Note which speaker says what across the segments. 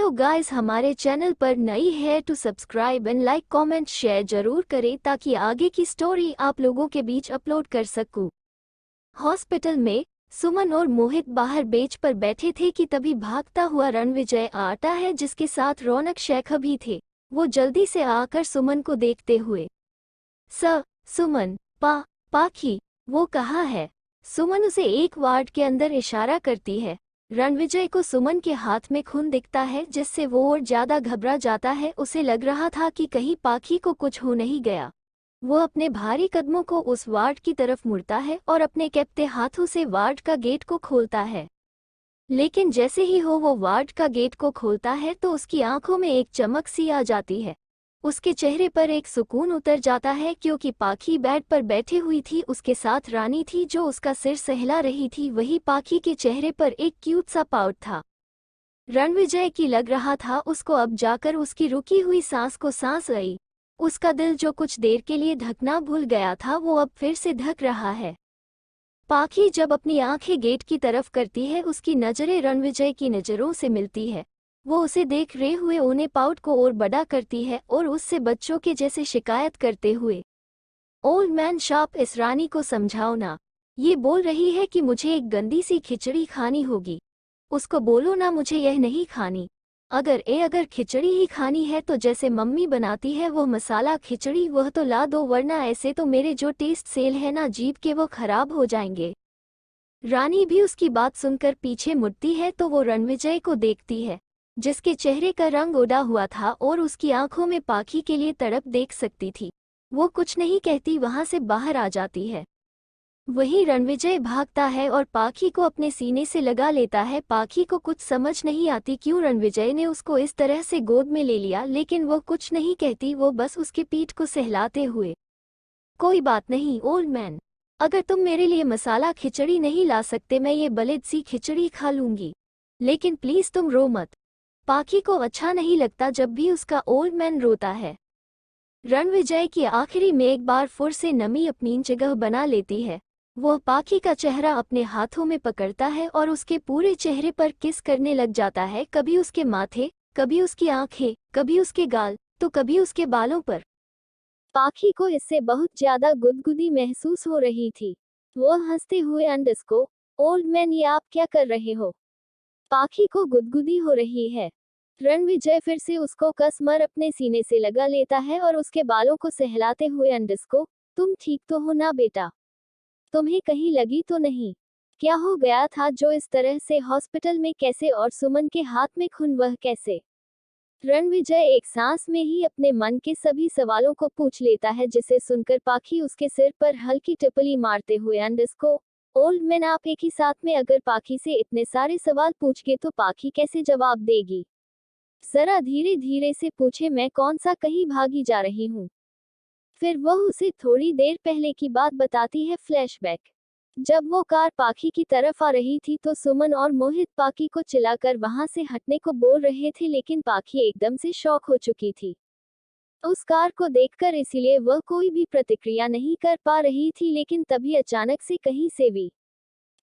Speaker 1: Hello guys, हमारे channel पर नई है तो subscribe and like comment share जरूर करें ताकि आगे की स्टोरी आप लोगों के बीच अपलोड कर सकूं। हॉस्पिटल में सुमन और मोहित बाहर बेंच पर बैठे थे कि तभी भागता हुआ रणविजय आता है, जिसके साथ रौनक शेख भी थे। वो जल्दी से आकर सुमन को देखते हुए, सुमन, पाखी, वो कहाँ है? सुमन उसे एक वार्ड के अंदर इशारा करती है। रणविजय को सुमन के हाथ में खून दिखता है, जिससे वो और ज्यादा घबरा जाता है। उसे लग रहा था कि कहीं पाखी को कुछ हो नहीं गया। वो अपने भारी कदमों को उस वार्ड की तरफ मुड़ता है और अपने कैप्टे हाथों से वार्ड का गेट को खोलता है। लेकिन जैसे ही वो वार्ड का गेट को खोलता है तो उसकी आंखों में एक चमक सी आ जाती है। उसके चेहरे पर एक सुकून उतर जाता है, क्योंकि पाखी बेड पर बैठी हुई थी। उसके साथ रानी थी जो उसका सिर सहला रही थी। वही पाखी के चेहरे पर एक क्यूट सा पाउट था। रणविजय की लग रहा था उसको अब जाकर उसकी रुकी हुई सांस को सांस आई। उसका दिल जो कुछ देर के लिए धकना भूल गया था वो अब फिर से धक रहा है। पाखी जब अपनी आंखें गेट की तरफ करती है, उसकी नजरें रणविजय की नजरों से मिलती है। वो उसे देख रहे हुए उन्हें पाउट को और बड़ा करती है और उससे बच्चों के जैसे शिकायत करते हुए, ओल्ड मैन शार्प, इस रानी को समझाओ ना। ये बोल रही है कि मुझे एक गंदी सी खिचड़ी खानी होगी। उसको बोलो ना मुझे यह नहीं खानी। अगर खिचड़ी ही खानी है तो जैसे मम्मी बनाती है वो मसाला खिचड़ी वह तो ला दो, वरना ऐसे तो मेरे जो टेस्ट सेल है ना जीभ के, वो खराब हो जाएंगे। रानी भी उसकी बात सुनकर पीछे मुड़ती है तो वो रणविजय को देखती है, जिसके चेहरे का रंग उड़ा हुआ था और उसकी आंखों में पाखी के लिए तड़प देख सकती थी। वो कुछ नहीं कहती वहां से बाहर आ जाती है। वहीं रणविजय भागता है और पाखी को अपने सीने से लगा लेता है। पाखी को कुछ समझ नहीं आती क्यों रणविजय ने उसको इस तरह से गोद में ले लिया, लेकिन वो कुछ नहीं कहती। वो बस उसकी पीठ को सहलाते हुए, कोई बात नहीं ओल्ड मैन, अगर तुम मेरे लिए मसाला खिचड़ी नहीं ला सकते मैं ये बलिद सी खिचड़ी खा लूंगी, लेकिन प्लीज तुम रो मत। पाखी को अच्छा नहीं लगता जब भी उसका ओल्ड मैन रोता है। रणविजय की आखिरी में एक बार फिर से नमी अपनी जगह बना लेती है। वह पाखी का चेहरा अपने हाथों में पकड़ता है और उसके पूरे चेहरे पर किस करने लग जाता है, कभी उसके माथे, कभी उसकी आंखें, कभी उसके गाल, तो कभी उसके बालों पर। पाखी को इससे बहुत ज्यादा गुदगुदी महसूस हो रही थी। वह हंसते हुए अंडस्को, ओल्ड मैन ये आप क्या कर रहे हो? पाखी को गुदगुदी हो रही है। रणविजय फिर से उसको कसमर अपने सीने से लगा लेता है और उसके बालों को सहलाते हुए अंडस्को, तुम ठीक तो हो ना बेटा? तुम्हें कहीं लगी तो नहीं? क्या हो गया था जो इस तरह से हॉस्पिटल में कैसे, और सुमन के हाथ में खून वह कैसे? रणविजय एक सांस में ही अपने मन के सभी सवालों को पूछ लेता है, जिसे सुनकर पाखी उसके सिर पर हल्की टिप्पणी मारते हुए अंडस्को, ओल्ड मैन आप एक ही साथ में अगर पाखी से इतने सारे सवाल पूछगे तो पाखी कैसे जवाब देगी? जरा धीरे धीरे से पूछे, मैं कौन सा कहीं भागी जा रही हूँ? फिर वह उसे थोड़ी देर पहले की बात बताती है। फ्लैशबैक। जब वो कार पाखी की तरफ आ रही थी तो सुमन और मोहित पाखी को चिल्लाकर वहां से हटने को बोल रहे थे, लेकिन पाखी एकदम से शॉक हो चुकी थी उस कार को देखकर, इसीलिए वह कोई भी प्रतिक्रिया नहीं कर पा रही थी। लेकिन तभी अचानक से कहीं से भी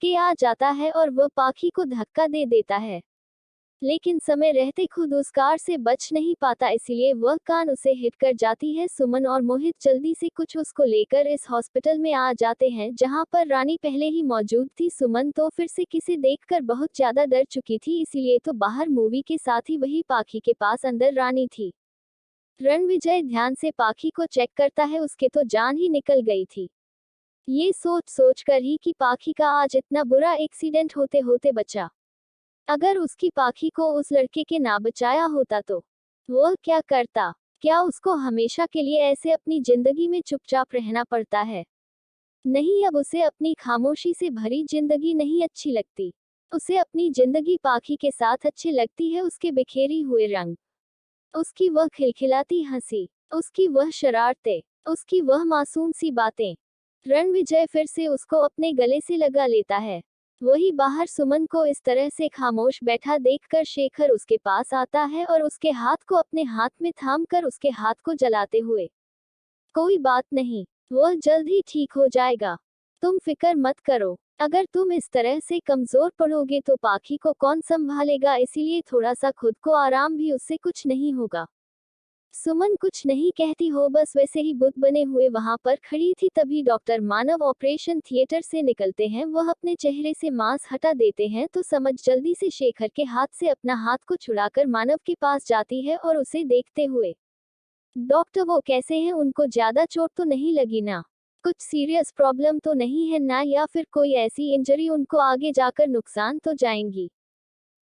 Speaker 1: के आ जाता है और वह पाखी को धक्का दे देता है, लेकिन समय रहते खुद उस कार से बच नहीं पाता, इसलिए वह कान उसे हिट कर जाती है। सुमन और मोहित जल्दी से कुछ उसको लेकर इस हॉस्पिटल में आ जाते हैं, जहां पर रानी पहले ही मौजूद थी। सुमन तो फिर से किसे देखकर बहुत ज्यादा डर चुकी थी, इसीलिए तो बाहर मूवी के साथ ही वही पाखी के पास अंदर रानी थी। रणविजय ध्यान से पाखी को चेक करता है, उसके तो जान ही निकल गई थी। ये सोच कर ही कि पाखी का आज इतना बुरा एक्सीडेंट होते होते बचा। अगर उसकी पाखी को उस लड़के के ना बचाया होता तो वह क्या करता? क्या उसको हमेशा के लिए ऐसे अपनी जिंदगी में चुपचाप रहना पड़ता है? नहीं, अब उसे अपनी खामोशी से भरी जिंदगी नहीं अच्छी लगती। उसे अपनी जिंदगी पाखी के साथ अच्छी लगती है। उसके बिखेरी हुए रंग, उसकी वह खिलखिलाती हंसी, उसकी वह शरारतें, उसकी वह मासूम सी बातें। रणविजय फिर से उसको अपने गले से लगा लेता है। वही बाहर सुमन को इस तरह से खामोश बैठा देखकर शेखर उसके पास आता है और उसके हाथ को अपने हाथ में थामकर उसके हाथ को जलाते हुए, कोई बात नहीं, वह जल्द ही ठीक हो जाएगा, तुम फिक्र मत करो। अगर तुम इस तरह से कमजोर पड़ोगे तो पाखी को कौन संभालेगा, इसीलिए थोड़ा सा खुद को आराम भी, उससे कुछ नहीं होगा। सुमन कुछ नहीं कहती हो, बस वैसे ही बुत बने हुए वहां पर खड़ी थी। तभी डॉक्टर मानव ऑपरेशन थिएटर से निकलते हैं। वह अपने चेहरे से मांस हटा देते हैं तो समझ जल्दी से शेखर के हाथ से अपना हाथ को छुड़ाकर मानव के पास जाती है और उसे देखते हुए, डॉक्टर वो कैसे हैं, उनको ज्यादा चोट तो नहीं लगी ना, कुछ सीरियस प्रॉब्लम तो नहीं है ना, या फिर कोई ऐसी इंजरी उनको आगे जाकर नुकसान तो जाएंगी।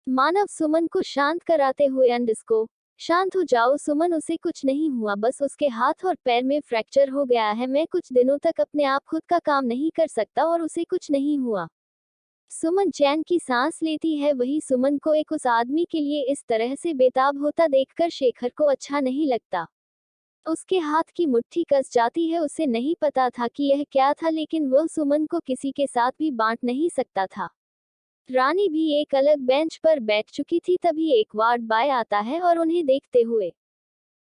Speaker 1: मानव सुमन को शांत कराते हुए, अंडस्को शांत हो जाओ सुमन, उसे कुछ नहीं हुआ, बस उसके हाथ और पैर में फ्रैक्चर हो गया है। मैं कुछ दिनों तक अपने आप खुद का काम नहीं कर सकता और उसे कुछ नहीं हुआ। सुमन चैन की सांस लेती है। वही सुमन को एक उस आदमी के लिए इस तरह से बेताब होता देखकर शेखर को अच्छा नहीं लगता। उसके हाथ की मुट्ठी कस जाती है। उसे नहीं पता था कि यह क्या था, लेकिन वह सुमन को किसी के साथ भी बांट नहीं सकता था। रानी भी एक अलग बेंच पर बैठ चुकी थी। तभी एक वार्ड बॉय आता है और उन्हें देखते हुए,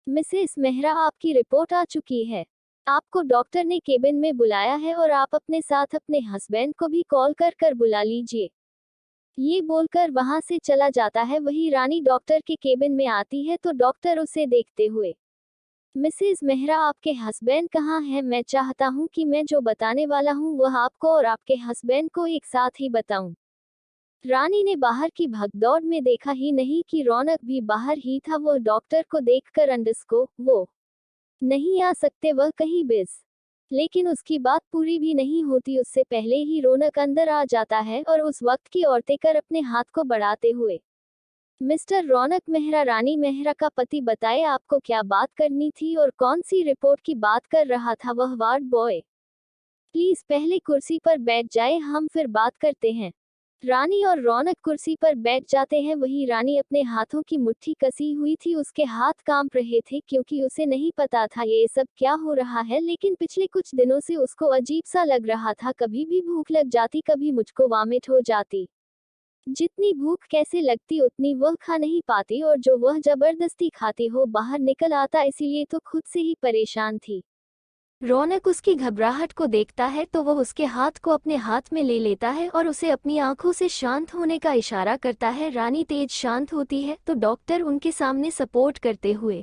Speaker 1: मिसेस मेहरा आपकी रिपोर्ट आ चुकी है, आपको डॉक्टर ने केबिन में बुलाया है और आप अपने साथ अपने हस्बैंड को भी कॉल कर कर बुला लीजिए। ये बोलकर वहां से चला जाता है। वही रानी डॉक्टर के केबिन में आती है तो डॉक्टर उसे देखते हुए, मिसेस मेहरा आपके हस्बैंड कहाँ हैं? मैं चाहता हूँ कि मैं जो बताने वाला हूँ वह आपको और आपके हस्बैंड को एक साथ ही बताऊं। रानी ने बाहर की भगदौड़ में देखा ही नहीं कि रौनक भी बाहर ही था। वो डॉक्टर को देखकर, अंडस्को वो नहीं आ सकते, वह कहीं बिज। लेकिन उसकी बात पूरी भी नहीं होती, उससे पहले ही रौनक अंदर आ जाता है और उस वक्त की औरतें कर अपने हाथ को बढ़ाते हुए, मिस्टर रौनक मेहरा, रानी मेहरा का पति, बताए आपको क्या बात करनी थी और कौन सी रिपोर्ट की बात कर रहा था वह वार्ड बॉय? प्लीज पहले कुर्सी पर बैठ जाए, हम फिर बात करते हैं। रानी और रौनक कुर्सी पर बैठ जाते हैं। वही रानी अपने हाथों की मुट्ठी कसी हुई थी, उसके हाथ कांप रहे थे क्योंकि उसे नहीं पता था ये सब क्या हो रहा है, लेकिन पिछले कुछ दिनों से उसको अजीब सा लग रहा था। कभी भी भूख लग जाती, कभी मुझको वामिट हो जाती। जितनी भूख कैसे लगती उतनी वह खा नहीं पाती, और जो वह जबरदस्ती खाती हो बाहर निकल आता, इसीलिए तो खुद से ही परेशान थी। रौनक उसकी घबराहट को देखता है तो वह उसके हाथ को अपने हाथ में ले लेता है और उसे अपनी आंखों से शांत होने का इशारा करता है। रानी तेज शांत होती है तो डॉक्टर उनके सामने सपोर्ट करते हुए,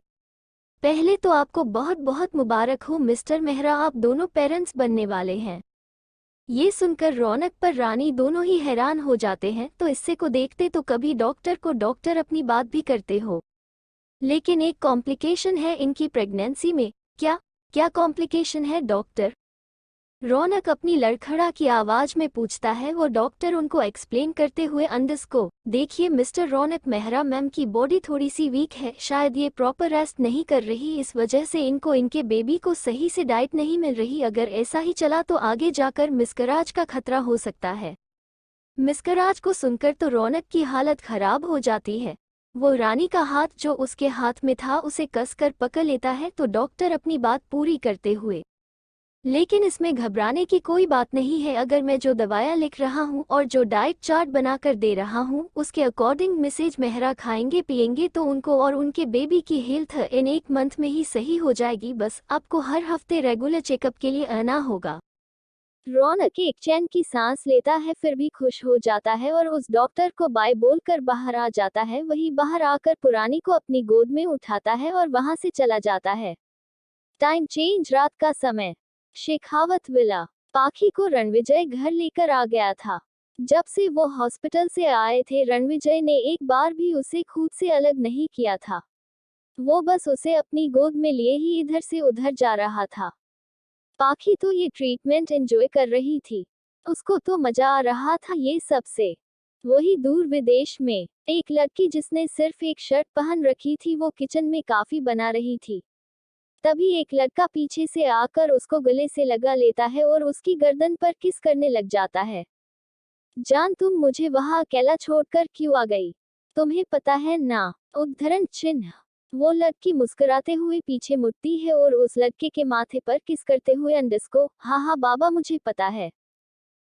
Speaker 1: पहले तो आपको बहुत बहुत मुबारक हो मिस्टर मेहरा, आप दोनों पेरेंट्स बनने वाले हैं। ये सुनकर रौनक पर रानी दोनों ही हैरान हो जाते हैं। तो इससे को देखते तो कभी डॉक्टर को डॉक्टर अपनी बात भी करते हो, लेकिन एक कॉम्प्लिकेशन है इनकी प्रेगनेंसी में। क्या क्या कॉम्प्लिकेशन है डॉक्टर? रौनक अपनी लड़खड़ा की आवाज में पूछता है। वो डॉक्टर उनको एक्सप्लेन करते हुए, अंडस्को देखिए मिस्टर रौनक मेहरा, मैम की बॉडी थोड़ी सी वीक है, शायद ये प्रॉपर रेस्ट नहीं कर रही, इस वजह से इनको इनके बेबी को सही से डाइट नहीं मिल रही। अगर ऐसा ही चला तो आगे जाकर मिसकराज का खतरा हो सकता है। मिसकराज को सुनकर तो रौनक की हालत खराब हो जाती है। वो रानी का हाथ जो उसके हाथ में था उसे कसकर पकड़ लेता है तो डॉक्टर अपनी बात पूरी करते हुए, लेकिन इसमें घबराने की कोई बात नहीं है। अगर मैं जो दवाइयाँ लिख रहा हूँ और जो डाइट चार्ट बनाकर दे रहा हूँ उसके अकॉर्डिंग मिसेज मेहरा खाएंगे पिएंगे तो उनको और उनके बेबी की हेल्थ इन एक मंथ में ही सही हो जाएगी। बस आपको हर हफ्ते रेगुलर चेकअप के लिए आना होगा। रौनक एक चैन की सांस लेता है, फिर भी खुश हो जाता है और उस डॉक्टर को बाय बोलकर बाहर आ जाता है। वही बाहर आकर पुरानी को अपनी गोद में उठाता है और वहां से चला जाता है। टाइम चेंज, रात का समय, शेखावत विला। पाखी को रणविजय घर लेकर आ गया था। जब से वो हॉस्पिटल से आए थे रणविजय ने एक बार भी उसे खुद से अलग नहीं किया था। वो बस उसे अपनी गोद में लिए ही इधर से उधर जा रहा था। पाखी तो ये ट्रीटमेंट एंजॉय कर रही थी, उसको तो मजा आ रहा था ये सब से। वही दूर विदेश में एक लड़की जिसने सिर्फ एक शर्ट पहन रखी थी वो किचन में काफी बना रही थी। तभी एक लड़का पीछे से आकर उसको गले से लगा लेता है और उसकी गर्दन पर किस करने लग जाता है। जान, तुम मुझे वहां अकेला छोड़कर क्यों आ गई? तुम्हें पता है ना, उद्धरण चिन्ह। वो लड़की मुस्कुराते हुए पीछे मुड़ती है और उस लड़के के माथे पर किस करते हुए, अंडस्को हाँ हाँ बाबा मुझे पता है,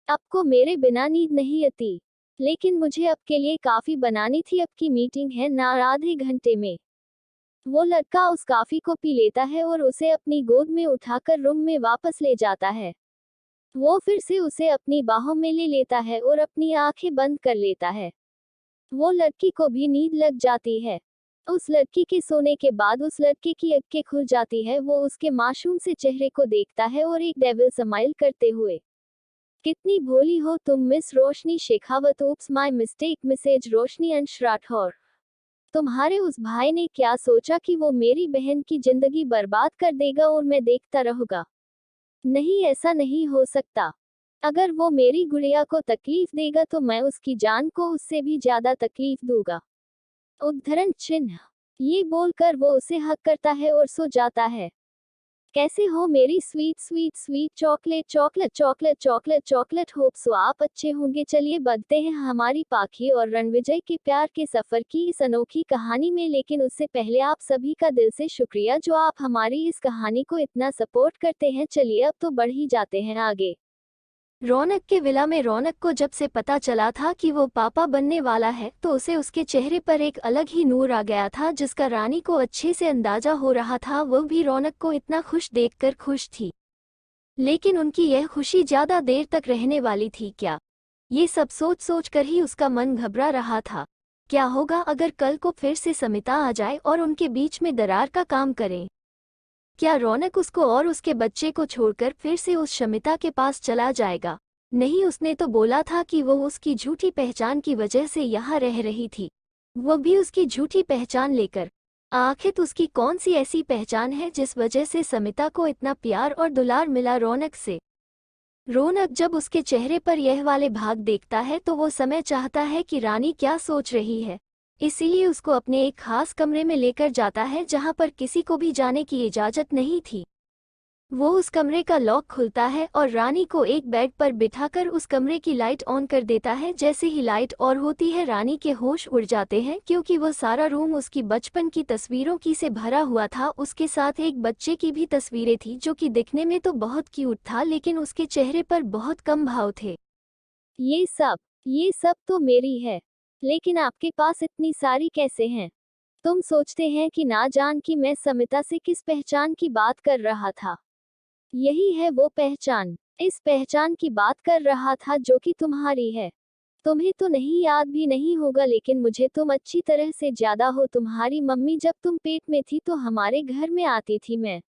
Speaker 1: आपको मेरे बिना नींद नहीं आती, लेकिन मुझे आपके लिए काफी बनानी थी, आपकी मीटिंग है ना आधे घंटे में। वो लड़का उस काफी को पी लेता है और उसे अपनी गोद में उठाकर रूम में वापस ले जाता है। वो फिर से उसे अपनी बाहों में ले लेता है और अपनी आंखें बंद कर लेता है। वो लड़की को भी नींद लग जाती है। उस लड़की के सोने के बाद उस लड़के की आंखें खुल जाती है। वो उसके मासूम से चेहरे को देखता है और एक डेविल स्माइल करते हुए, कितनी भोली हो तुम Miss Roshni Shekhawat, oops my mistake Mrs Roshni Ansh Rathore. तुम्हारे उस भाई ने क्या सोचा कि वो मेरी बहन की जिंदगी बर्बाद कर देगा और मैं देखता रहूंगा? नहीं, ऐसा नहीं हो सकता। अगर वो मेरी गुड़िया को तकलीफ देगा तो मैं उसकी जान को उससे भी ज्यादा तकलीफ दूंगा। उद्धरण चिन्ह। ये बोलकर वो उसे हक करता है और सो जाता है। कैसे हो मेरी sweet sweet sweet chocolate chocolate chocolate chocolate chocolate, hope so आप अच्छे होंगे। चलिए बढ़ते हैं हमारी पाखी और रणविजय के प्यार के सफर की इस अनोखी कहानी में। लेकिन उससे पहले आप सभी का दिल से शुक्रिया जो आप हमारी इस कहानी को इतना सपोर्ट करते हैं। चलिए अब तो बढ़ ही जाते हैं आगे। रौनक के विला में रौनक को जब से पता चला था कि वो पापा बनने वाला है तो उसे उसके चेहरे पर एक अलग ही नूर आ गया था जिसका रानी को अच्छे से अंदाजा हो रहा था। वो भी रौनक को इतना खुश देखकर खुश थी, लेकिन उनकी यह खुशी ज्यादा देर तक रहने वाली थी क्या? ये सब सोच सोच कर ही उसका मन घबरा रहा था। क्या होगा अगर कल को फिर से समिता आ जाए और उनके बीच में दरार का काम करे? क्या रौनक उसको और उसके बच्चे को छोड़कर फिर से उस शमिता के पास चला जाएगा? नहीं, उसने तो बोला था कि वो उसकी झूठी पहचान की वजह से यहाँ रह रही थी। वो भी उसकी झूठी पहचान लेकर। आखिर उसकी कौन सी ऐसी पहचान है जिस वजह से समिता को इतना प्यार और दुलार मिला रौनक से? रौनक जब उसके चेहरे पर यह वाले भाग देखता है तो वो समय चाहता है कि रानी क्या सोच रही है। इसीलिए उसको अपने एक खास कमरे में लेकर जाता है जहां पर किसी को भी जाने की इजाजत नहीं थी। वो उस कमरे का लॉक खुलता है और रानी को एक बेड पर बिठाकर उस कमरे की लाइट ऑन कर देता है। जैसे ही लाइट ऑन होती है रानी के होश उड़ जाते हैं क्योंकि वो सारा रूम उसकी बचपन की तस्वीरों की से भरा हुआ था। उसके साथ एक बच्चे की भी तस्वीरें थी जो कि दिखने में तो बहुत क्यूट था लेकिन उसके चेहरे पर बहुत कम भाव थे। ये सब तो मेरी है, लेकिन आपके पास इतनी सारी कैसे हैं? तुम सोचते हैं कि ना जान कि मैं समिता से किस पहचान की बात कर रहा था। यही है वो पहचान। इस पहचान की बात कर रहा था जो कि तुम्हारी है। तुम्हें तो नहीं याद भी नहीं होगा लेकिन मुझे तुम अच्छी तरह से ज्यादा हो। तुम्हारी मम्मी जब तुम पेट में थी तो हमारे घर में आती थी मैं।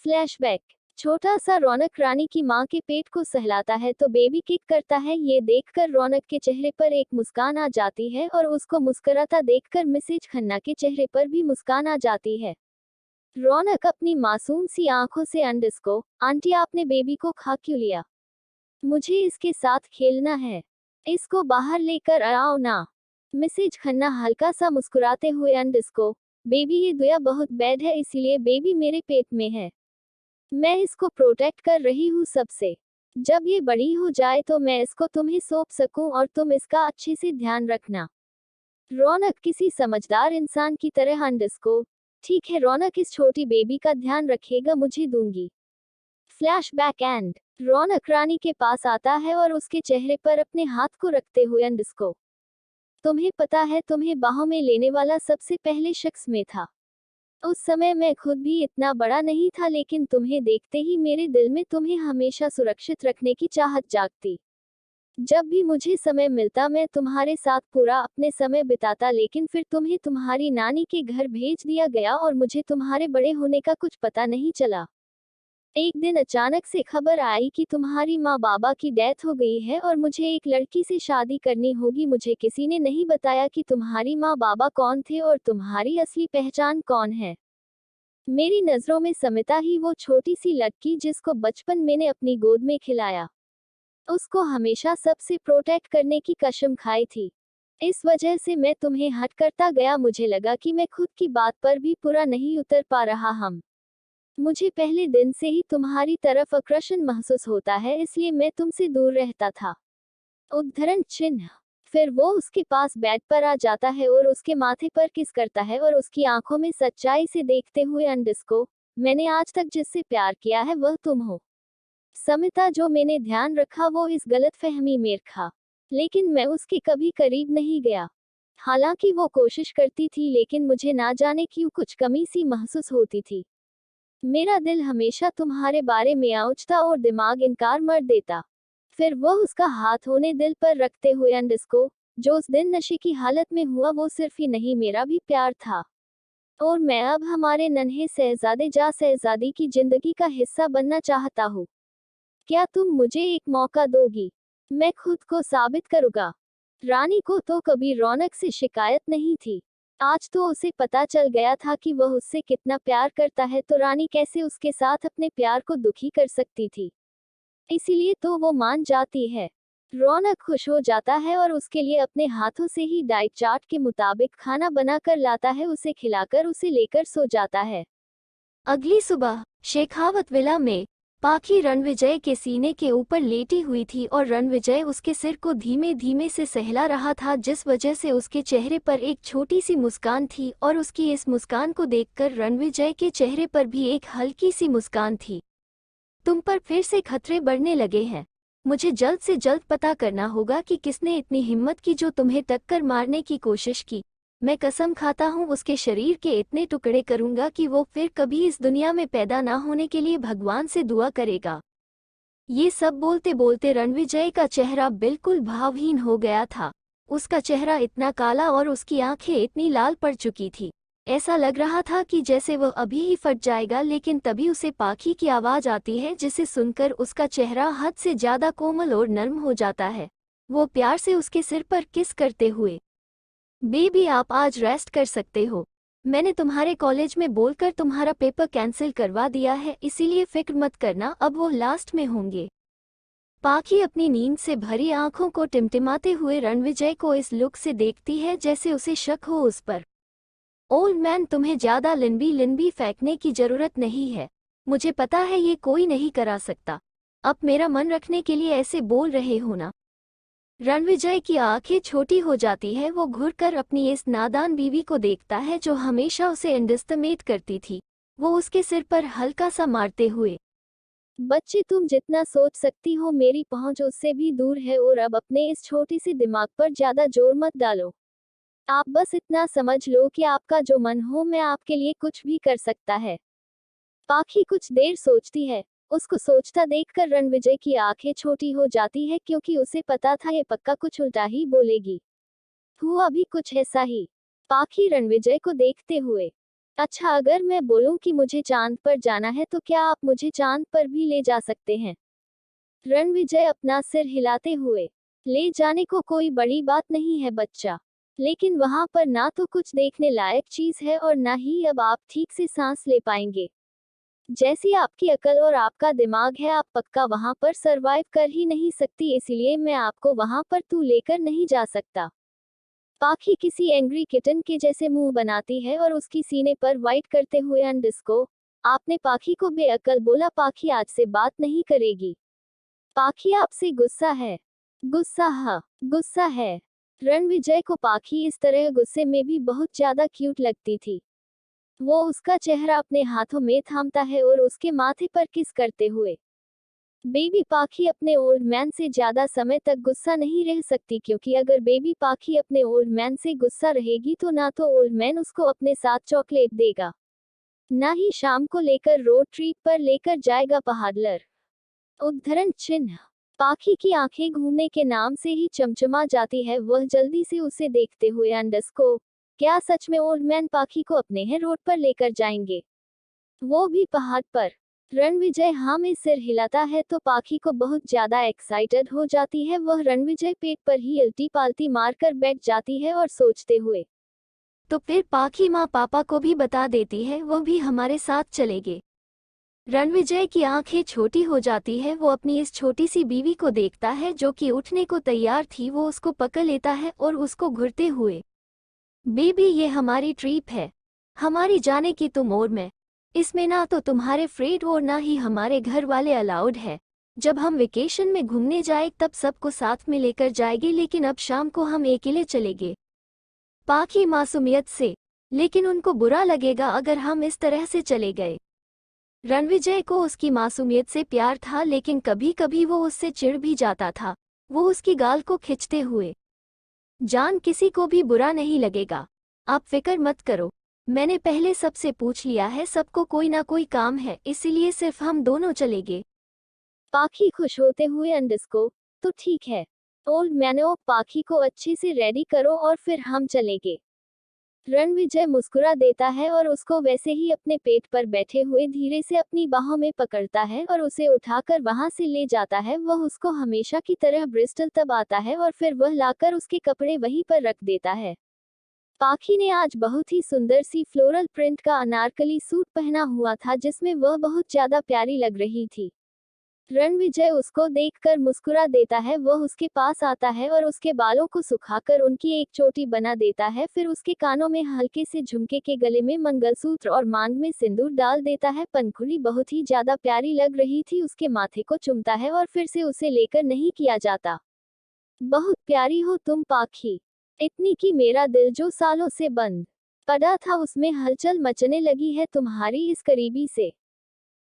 Speaker 1: फ्लैशबैक। छोटा सा रौनक रानी की माँ के पेट को सहलाता है तो बेबी किक करता है। ये देखकर रौनक के चेहरे पर एक मुस्कान आ जाती है और उसको मुस्कुराता देखकर मिसेज खन्ना के चेहरे पर भी मुस्कान आ जाती है। रौनक अपनी मासूम सी आंखों से अंडस्को, आंटी आपने बेबी को खा क्यों लिया? मुझे इसके साथ खेलना है। इसको बाहर लेकर आओ ना। मिसेज खन्ना हल्का सा मुस्कुराते हुए अंडस्को, बेबी ये दुआ बहुत बैड है इसीलिए बेबी मेरे पेट में है। मैं इसको प्रोटेक्ट कर रही हूँ सबसे। जब ये बड़ी हो जाए तो मैं इसको तुम्हें सौंप सकूं और तुम इसका अच्छे से ध्यान रखना। रौनक किसी समझदार इंसान की तरह अंडस्को, ठीक है रौनक इस छोटी बेबी का ध्यान रखेगा, मुझे दूंगी। Flashback and. रौनक रानी के पास आता है और उसके चेहरे पर अपने हाथ को रखते हुए अंडस्को, तुम्हें पता है तुम्हें बाहों में लेने वाला सबसे पहले शख्स मैं था। उस समय मैं खुद भी इतना बड़ा नहीं था लेकिन तुम्हें देखते ही मेरे दिल में तुम्हें हमेशा सुरक्षित रखने की चाहत जागती। जब भी मुझे समय मिलता मैं तुम्हारे साथ पूरा अपने समय बिताता लेकिन फिर तुम्हें तुम्हारी नानी के घर भेज दिया गया और मुझे तुम्हारे बड़े होने का कुछ पता नहीं चला। एक दिन अचानक से खबर आई कि तुम्हारी माँ बाबा की डेथ हो गई है और मुझे एक लड़की से शादी करनी होगी। मुझे किसी ने नहीं बताया कि तुम्हारी माँ बाबा कौन थे और तुम्हारी असली पहचान कौन है। मेरी नजरों में समिता ही वो छोटी सी लड़की जिसको बचपन मैंने अपनी गोद में खिलाया, उसको हमेशा सबसे प्रोटेक्ट करने की कसम खाई थी। इस वजह से मैं तुम्हें हट करता गया। मुझे लगा कि मैं खुद की बात पर भी पूरा नहीं उतर पा रहा हम। मुझे पहले दिन से ही तुम्हारी तरफ आकर्षण महसूस होता है इसलिए मैं तुमसे दूर रहता था। उद्धरण चिन्ह। फिर वो उसके पास बेड पर आ जाता है और उसके माथे पर किस करता है और उसकी आंखों में सच्चाई से देखते हुए अंडस्को, मैंने आज तक जिससे प्यार किया है वह तुम हो। समिता जो मैंने ध्यान रखा वो इस गलतफहमी में रखा, लेकिन मैं उसके कभी करीब नहीं गया। हालांकि वो कोशिश करती थी लेकिन मुझे ना जाने क्यों कुछ कमी सी महसूस होती थी। मेरा दिल हमेशा तुम्हारे बारे में आउचता और दिमाग इनकार मर देता। फिर वह उसका हाथ होने दिल पर रखते हुए अंडस्को, जो उस दिन नशे की हालत में हुआ वो सिर्फ ही नहीं मेरा भी प्यार था। और मैं अब हमारे नन्हे शहजादे जा शहजादी की जिंदगी का हिस्सा बनना चाहता हूँ। क्या तुम मुझे एक मौका दोगी? मैं खुद को साबित करूंगा। रानी को तो कभी रौनक से शिकायत नहीं थी। आज तो उसे पता चल गया था कि वह उससे कितना प्यार करता है, तो रानी कैसे उसके साथ अपने प्यार को दुखी कर सकती थी। इसीलिए तो वो मान जाती है। रौनक खुश हो जाता है और उसके लिए अपने हाथों से ही डाइट चार्ट के मुताबिक खाना बनाकर लाता है, उसे खिलाकर उसे लेकर सो जाता है। अगली सुबह शेखावत विला में पाखी रणविजय के सीने के ऊपर लेटी हुई थी और रणविजय उसके सिर को धीमे धीमे से सहला रहा था, जिस वजह से उसके चेहरे पर एक छोटी सी मुस्कान थी और उसकी इस मुस्कान को देखकर रणविजय के चेहरे पर भी एक हल्की सी मुस्कान थी। तुम पर फिर से खतरे बढ़ने लगे हैं। मुझे जल्द से जल्द पता करना होगा कि किसने इतनी हिम्मत की जो तुम्हें टक्कर मारने की कोशिश की। मैं कसम खाता हूँ उसके शरीर के इतने टुकड़े करूंगा कि वो फिर कभी इस दुनिया में पैदा ना होने के लिए भगवान से दुआ करेगा। ये सब बोलते बोलते रणविजय का चेहरा बिल्कुल भावहीन हो गया था। उसका चेहरा इतना काला और उसकी आंखें इतनी लाल पड़ चुकी थी, ऐसा लग रहा था कि जैसे वह अभी ही फट जाएगा। लेकिन तभी उसे पाखी की आवाज आती है, जिसे सुनकर उसका चेहरा हद से ज्यादा कोमल और नर्म हो जाता है। वो प्यार से उसके सिर पर किस करते हुए, बेबी आप आज रेस्ट कर सकते हो। मैंने तुम्हारे कॉलेज में बोलकर तुम्हारा पेपर कैंसिल करवा दिया है, इसीलिए फिक्र मत करना, अब वो लास्ट में होंगे। पाखी अपनी नींद से भरी आंखों को टिमटिमाते हुए रणविजय को इस लुक से देखती है जैसे उसे शक हो उस पर। ओल्ड मैन, तुम्हें ज्यादा लिनबी फेंकने की जरूरत नहीं है। मुझे पता है ये कोई नहीं करा सकता। अब मेरा मन रखने के लिए ऐसे बोल रहे हो ना। रणविजय की आंखें छोटी हो जाती है। वो घुरकर अपनी इस नादान बीवी को देखता है जो हमेशा उसे अंडरएस्टिमेट करती थी। वो उसके सिर पर हल्का सा मारते हुए, बच्चे तुम जितना सोच सकती हो मेरी पहुंच उससे भी दूर है, और अब अपने इस छोटी सी दिमाग पर ज्यादा जोर मत डालो। आप बस इतना समझ लो कि आपका जो मन हो मैं आपके लिए कुछ भी कर सकता है। पाखी कुछ देर सोचती है। उसको सोचता देखकर रणविजय की आंखें छोटी हो जाती है, क्योंकि उसे पता था ये पक्का कुछ उल्टा ही बोलेगी। हुआ भी कुछ ऐसा ही। पाखी रणविजय को देखते हुए, अच्छा अगर मैं बोलूं कि मुझे चांद पर जाना है तो क्या आप मुझे चांद पर भी ले जा सकते हैं? रणविजय अपना सिर हिलाते हुए, ले जाने को कोई बड़ी बात नहीं है बच्चा, लेकिन वहां पर ना तो कुछ देखने लायक चीज है और ना ही अब आप ठीक से सांस ले पाएंगे। जैसी आपकी अकल और आपका दिमाग है आप पक्का वहां पर सरवाइव कर ही नहीं सकती, इसलिए मैं आपको वहां पर तू लेकर नहीं जा सकता। पाखी किसी एंग्री किटन के जैसे मुंह बनाती है और उसकी सीने पर वाइट करते हुए अंडस्को, आपने पाखी को बेअकल बोला। पाखी आज से बात नहीं करेगी। पाखी आपसे गुस्सा है। गुस्सा? हाँ, गुस्सा है। रणविजय को पाखी इस तरह गुस्से में भी बहुत ज्यादा क्यूट लगती थी। वो उसका चेहरा अपने हाथों में थामता है और उसके माथे पर किस करते हुए, बेबी पाखी अपने ओल्ड मैन से ज्यादा समय तक गुस्सा नहीं रह सकती, क्योंकि अगर बेबी पाखी अपने ओल्ड मैन से गुस्सा रहेगी तो ना तो ओल्ड मैन उसको अपने साथ चॉकलेट देगा, ना ही शाम को लेकर रोड ट्रिप पर लेकर जाएगा पहाड़लर। उद्धरण चिन्ह। पाखी की आंखें घूमने के नाम से ही चमचमा जाती है। वह जल्दी से उसे देखते हुए अंडस्को, क्या सच में ओल्ड मैन पाखी को अपने हैं रोड पर लेकर जाएंगे, वो भी पहाड़ पर? रणविजय हाँ में सिर हिलाता है तो पाखी को बहुत ज्यादा एक्साइटेड हो जाती है। वह रणविजय पेट पर ही उल्टी पालती मारकर बैठ जाती है और सोचते हुए, तो फिर पाखी माँ पापा को भी बता देती है, वो भी हमारे साथ चलेंगे। रणविजय की आंखें छोटी हो जाती है। वो अपनी इस छोटी सी बीवी को देखता है जो कि उठने को तैयार थी। वो उसको पकड़ लेता है और उसको घुरते हुए, बेबी ये हमारी ट्रिप है, हमारी जाने की तुम और मैं। इसमें ना तो तुम्हारे फ्रेंड और ना ही हमारे घर वाले अलाउड है। जब हम वेकेशन में घूमने जाए तब सबको साथ में लेकर जाएंगे, लेकिन अब शाम को हम अकेले चलेंगे। पाखी मासूमियत से, लेकिन उनको बुरा लगेगा अगर हम इस तरह से चले गए। रणविजय को उसकी मासूमियत से प्यार था, लेकिन कभी कभी वो उससे चिढ़ भी जाता था। वो उसकी गाल को खींचते हुए, जान किसी को भी बुरा नहीं लगेगा, आप फिक्र मत करो। मैंने पहले सबसे पूछ लिया है, सबको कोई ना कोई काम है, इसीलिए सिर्फ हम दोनों चलेंगे।
Speaker 2: पाखी खुश होते हुए अंडस को, तो ठीक है। ओल्ड मैनो, पाखी को अच्छे से रेडी करो और फिर हम चलेंगे। रणविजय मुस्कुरा देता है और उसको वैसे ही अपने पेट पर बैठे हुए धीरे से अपनी बाहों में पकड़ता है और उसे उठाकर वहां से ले जाता है। वह उसको हमेशा की तरह ब्रिस्टल तब आता है और फिर वह लाकर उसके कपड़े वहीं पर रख देता है। पाखी ने आज बहुत ही सुंदर सी फ्लोरल प्रिंट का अनारकली सूट पहना हुआ था जिसमें वह बहुत ज्यादा प्यारी लग रही थी। रणविजय उसको देखकर मुस्कुरा देता है। वह उसके पास आता है और उसके बालों को सुखाकर उनकी एक चोटी बना देता है। फिर उसके कानों में हल्के से झुमके के गले में मंगलसूत्र और मांग में सिंदूर डाल देता है। पनखुड़ी बहुत ही ज्यादा प्यारी लग रही थी। उसके माथे को चूमता है और फिर से उसे लेकर नहीं किया जाता। बहुत प्यारी हो तुम पाखी, इतनी कि मेरा दिल जो सालों से बंद पड़ा था उसमें हलचल मचने लगी है तुम्हारी इस करीबी से।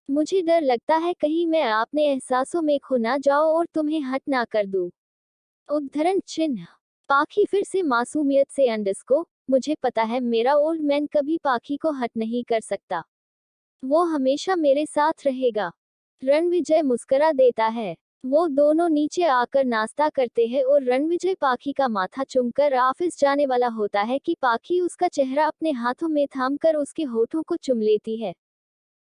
Speaker 2: मुझे डर लगता है कहीं मैं अपने एहसासों में खो ना जाओ और तुम्हें हट ना कर दूं। उद्धरण चिन्ह। पाखी फिर से मासूमियत से अंडरस्को, मुझे पता है मेरा ओल्ड मैन कभी पाखी को हट नहीं कर सकता। वो हमेशा मेरे साथ रहेगा। रणविजय मुस्कुरा देता है। वो दोनों नीचे आकर नाश्ता करते हैं और रणविजय पाखी का माथा चूमकर ऑफिस जाने वाला होता है कि पाखी उसका चेहरा अपने हाथों में थामकर उसके होठों को चूम लेती है।